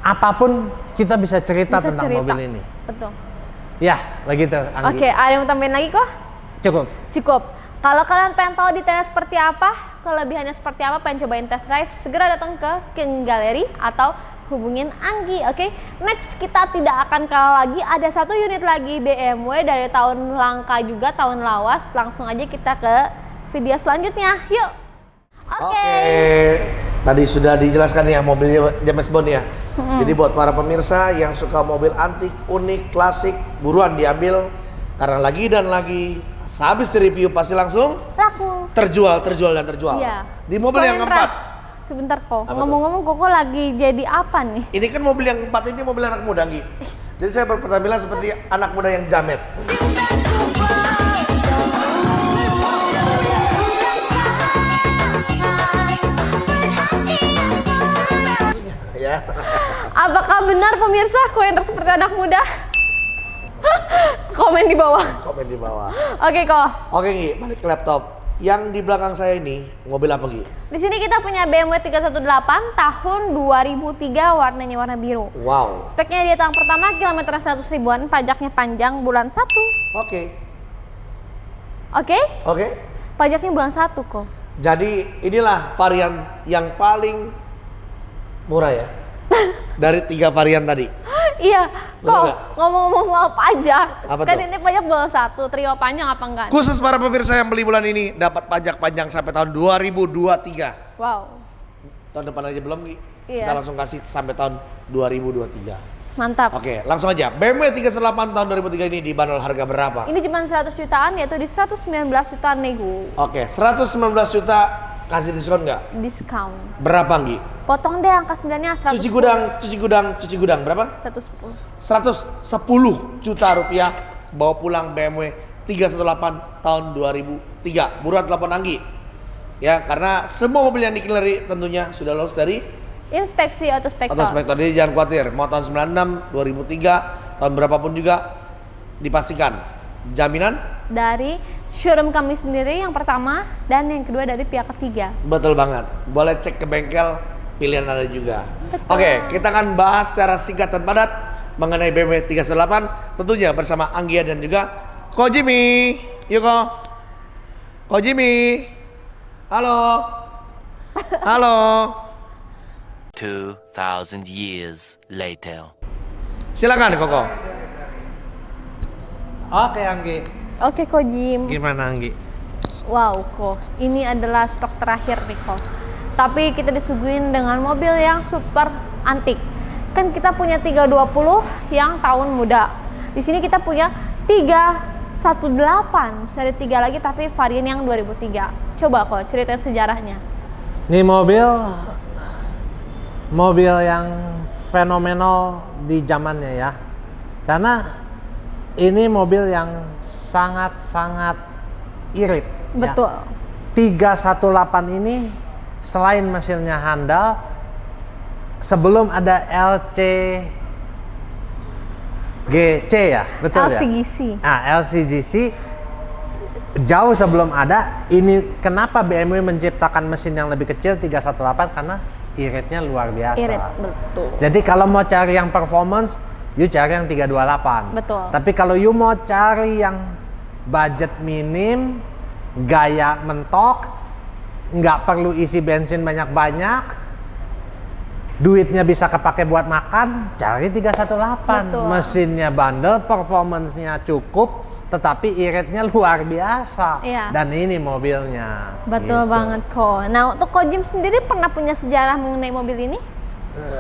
Speaker 4: apapun kita bisa cerita
Speaker 2: Bisa
Speaker 4: tentang
Speaker 2: cerita.
Speaker 4: mobil ini.
Speaker 2: Betul.
Speaker 4: Ya, begitu Anggi.
Speaker 2: Oke, ada yang mau tambahin lagi kok?
Speaker 4: Cukup.
Speaker 2: Cukup. Kalau kalian pengen tahu detailnya seperti apa, kelebihannya seperti apa, pengen cobain test drive, segera datang ke King Gallery atau hubungin Anggi, oke? Next, kita tidak akan kalah lagi, ada satu unit lagi BMW dari tahun langka juga, tahun lawas. Langsung aja kita ke video selanjutnya, yuk! Oke.
Speaker 1: Tadi sudah dijelaskan ya mobilnya James Bond ya. Jadi buat para pemirsa yang suka mobil antik, unik, klasik, buruan diambil karena lagi dan lagi sehabis di review pasti langsung
Speaker 2: Laku.
Speaker 1: terjual dan terjual.
Speaker 2: Iya.
Speaker 1: Di mobil yang
Speaker 2: Kok
Speaker 1: keempat.
Speaker 2: Sebentar kok,
Speaker 1: Apa tuh?
Speaker 2: ngomong-ngomong Koko lagi jadi apa nih?
Speaker 1: Ini kan mobil yang keempat ini mobil anak muda, Nggi. Jadi saya berpenampilan seperti anak muda yang jamet. Ya.
Speaker 2: Apakah benar pemirsa Koendrak seperti anak muda? Komen di bawah.
Speaker 1: Komen di bawah.
Speaker 2: Oke kok.
Speaker 1: Oke, Nggi, balik ke laptop. Yang di belakang saya ini mobil apa, Nggi?
Speaker 2: Di sini kita punya BMW 318 tahun 2003, warnanya warna biru.
Speaker 1: Wow.
Speaker 2: Speknya dia tahun pertama, kilometer 100 ribuan, pajaknya panjang bulan 1.
Speaker 1: Oke.
Speaker 2: Oke?
Speaker 1: Oke.
Speaker 2: Pajaknya bulan 1 kok.
Speaker 1: Jadi inilah varian yang paling murah ya. Dari 3 varian tadi.
Speaker 2: Iya,
Speaker 1: Betul
Speaker 2: kok
Speaker 1: nggak?
Speaker 2: ngomong-ngomong soal pajak.
Speaker 1: Apa
Speaker 2: Kan
Speaker 1: tuh?
Speaker 2: ini pajak bulan 1, terima panjang apa enggak?
Speaker 1: Khusus para pemirsa yang beli bulan ini dapat pajak panjang sampai tahun 2023.
Speaker 2: Wow,
Speaker 1: Tahun depan aja belum, Nggi.
Speaker 2: Iya.
Speaker 1: Kita langsung kasih sampai tahun 2023.
Speaker 2: mantap.
Speaker 1: Oke, langsung aja. BMW 318 tahun 2003 ini dibanderol harga berapa?
Speaker 2: Ini cuma 100 jutaan, yaitu di 119 jutaan nego.
Speaker 1: Oke, 119 juta kasih diskon nggak?
Speaker 2: Diskon.
Speaker 1: Berapa, Nggi?
Speaker 2: Potong deh angka 9-nya 110.
Speaker 1: Cuci gudang berapa?
Speaker 2: 110.
Speaker 1: 110 juta rupiah bawa pulang BMW 318 tahun 2003. Buruan telepon Anggi. Ya, karena semua mobil yang dikileri tentunya sudah lolos dari
Speaker 2: Inspeksi autospektor.
Speaker 1: autospektor. Jadi jangan khawatir, mau tahun 96, 2003, tahun berapapun juga dipastikan. Jaminan?
Speaker 2: Dari showroom kami sendiri yang pertama dan yang kedua dari pihak ketiga.
Speaker 1: Betul banget. Boleh cek ke bengkel, pilihan ada juga. Oke, kita akan bahas secara singkat dan padat mengenai BMW 318 tentunya bersama Anggia dan juga Ko Jimmy. Yuk Ko Jimmy. Halo. Halo.
Speaker 3: 2,000 years later.
Speaker 1: Silakan Koko.
Speaker 4: Oke Anggi.
Speaker 2: Oke kok Jim.
Speaker 4: Gimana Anggi?
Speaker 2: Wow kok, ini adalah stok terakhir nih kok. Tapi kita disuguhin dengan mobil yang super antik. Kan kita punya 320 yang tahun muda. Di sini kita punya 318, seri 3 lagi tapi varian yang 2003. Coba kok ceritain sejarahnya.
Speaker 4: Ini mobil yang fenomenal di zamannya ya. Karena ini mobil yang sangat-sangat irit.
Speaker 2: Betul.
Speaker 4: Ya. 318 ini selain mesinnya handal, sebelum ada LCGC ya, betul
Speaker 2: LCGC.
Speaker 4: ya? LCGC jauh sebelum ada. Ini kenapa BMW menciptakan mesin yang lebih kecil 318 karena iritnya luar biasa.
Speaker 2: Irit, betul.
Speaker 4: Jadi kalau mau cari yang performance, you cari yang 328.
Speaker 2: Betul.
Speaker 4: Tapi kalau you mau cari yang budget minim, gaya mentok, nggak perlu isi bensin banyak-banyak, duitnya bisa kepake buat makan, cari 318.
Speaker 2: Betul.
Speaker 4: Mesinnya bandel, performance-nya cukup, tetapi iritnya luar biasa.
Speaker 2: Iya.
Speaker 4: Dan ini mobilnya.
Speaker 2: Betul
Speaker 4: Gitu.
Speaker 2: banget kok. Nah, untuk Ko Jim sendiri pernah punya sejarah mengenai mobil ini?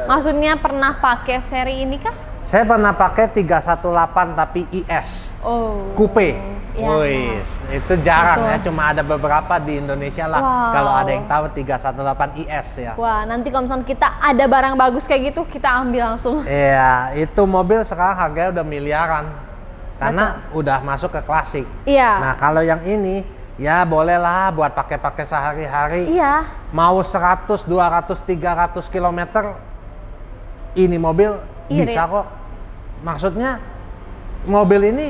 Speaker 2: Maksudnya pernah pakai seri ini kah?
Speaker 4: Saya pernah pakai 318 tapi IS.
Speaker 2: Oh.
Speaker 4: Coupe.
Speaker 2: Iya.
Speaker 4: Wis, itu jarang
Speaker 2: Betul.
Speaker 4: ya, cuma ada beberapa di Indonesia lah.
Speaker 2: Wow.
Speaker 4: Kalau ada yang tahu 318 IS ya.
Speaker 2: Wah, nanti kalau misalnya kita ada barang bagus kayak gitu, kita ambil langsung.
Speaker 4: Iya, itu mobil sekarang harganya udah miliaran. Karena udah masuk ke klasik.
Speaker 2: Iya.
Speaker 4: Nah, kalau yang ini ya bolehlah buat pakai-pakai sehari-hari.
Speaker 2: Iya.
Speaker 4: Mau 100, 200, 300 km ini mobil
Speaker 2: Irit.
Speaker 4: bisa kok. Maksudnya mobil ini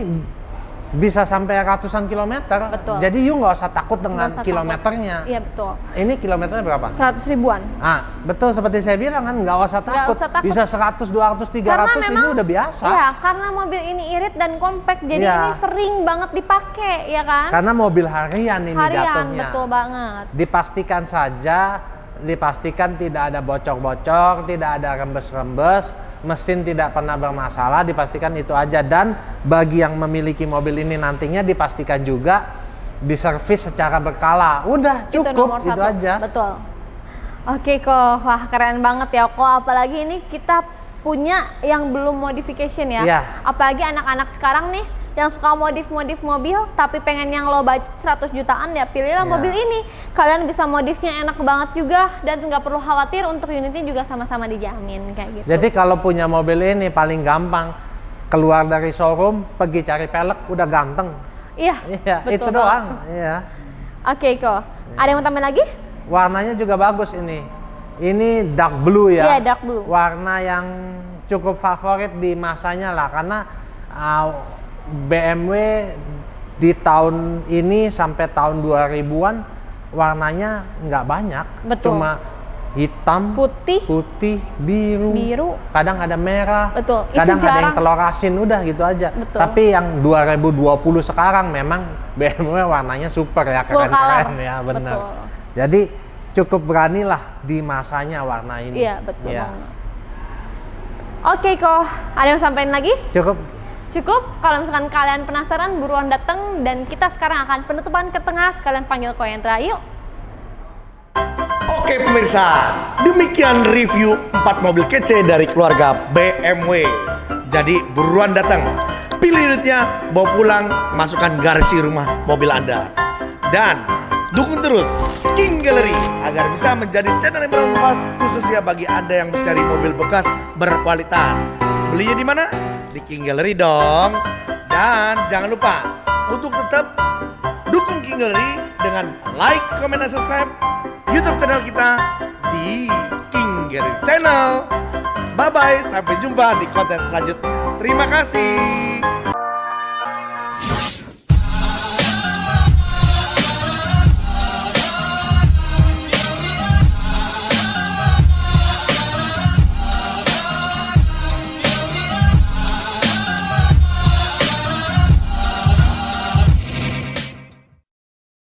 Speaker 4: bisa sampai ratusan kilometer.
Speaker 2: Betul.
Speaker 4: Jadi you nggak usah takut dengan
Speaker 2: Nggak usah
Speaker 4: kilometernya.
Speaker 2: Iya, betul.
Speaker 4: Ini kilometernya berapa?
Speaker 2: 100 ribuan.
Speaker 4: Ah, betul seperti saya bilang kan, nggak usah takut.
Speaker 2: usah takut.
Speaker 4: Bisa 100, 200, 300 ini udah biasa.
Speaker 2: Iya, karena mobil ini irit dan compact, jadi
Speaker 4: Iya.
Speaker 2: ini sering banget dipakai, ya kan?
Speaker 4: Karena mobil harian ini
Speaker 2: Harian,
Speaker 4: jatuhnya.
Speaker 2: betul banget.
Speaker 4: Dipastikan saja, dipastikan tidak ada bocor-bocor, tidak ada rembes-rembes, mesin tidak pernah bermasalah, dipastikan itu aja. Dan bagi yang memiliki mobil ini nantinya dipastikan juga diservis secara berkala. Udah cukup, itu
Speaker 2: satu.
Speaker 4: aja.
Speaker 2: Betul. Oke kok, wah keren banget ya kok. Apalagi ini kita punya yang belum modification ya.
Speaker 4: Iya.
Speaker 2: Apalagi anak-anak sekarang nih yang suka modif-modif mobil tapi pengen yang low budget 100 jutaan ya pilihlah
Speaker 4: Iya.
Speaker 2: mobil ini. Kalian bisa modifnya enak banget juga dan nggak perlu khawatir, untuk unitnya juga sama-sama dijamin kayak gitu.
Speaker 4: Jadi kalau punya mobil ini paling gampang keluar dari showroom, pergi cari pelek, udah ganteng.
Speaker 2: Iya,
Speaker 4: Iya,
Speaker 2: betul
Speaker 4: itu
Speaker 2: banget.
Speaker 4: doang. Iya.
Speaker 2: Oke kok. Ada yang mau tambahin lagi?
Speaker 4: Warnanya juga bagus ini. Ini dark blue ya.
Speaker 2: Iya, dark blue.
Speaker 4: Warna yang cukup favorit di masanya lah, karena BMW di tahun ini sampai tahun 2000-an warnanya nggak banyak.
Speaker 2: Betul.
Speaker 4: Cuma hitam,
Speaker 2: Putih.
Speaker 4: biru. Kadang ada merah.
Speaker 2: Betul. Itu
Speaker 4: Kadang ada yang
Speaker 2: jarang.
Speaker 4: telur asin, udah gitu aja.
Speaker 2: Betul.
Speaker 4: Tapi yang 2020 sekarang memang BMW warnanya super ya,
Speaker 2: Full
Speaker 4: keren-keren
Speaker 2: color.
Speaker 4: ya, benar.
Speaker 2: Betul.
Speaker 4: Jadi cukup beranilah di masanya warna ini.
Speaker 2: Iya, betul
Speaker 4: Iya.
Speaker 2: banget. Oke kok, ada yang sampaikan lagi?
Speaker 4: Cukup.
Speaker 2: Cukup. Kalau misalkan kalian penasaran, buruan datang dan kita sekarang akan penutupan ke tengah. Sekalian panggil Ko Hendra, yuk.
Speaker 1: Oke pemirsa, demikian review 4 mobil kece dari keluarga BMW. Jadi buruan datang, pilih unitnya, bawa pulang, masukkan garasi rumah mobil Anda. Dan dukung terus King Gallery agar bisa menjadi channel yang bermanfaat khususnya bagi Anda yang mencari mobil bekas berkualitas. Belinya di mana? Di King Gallery dong. Dan jangan lupa untuk tetap dukung King Gallery dengan like, comment, dan subscribe YouTube channel kita di King Gallery Channel. Bye-bye, sampai jumpa di konten selanjutnya. Terima kasih.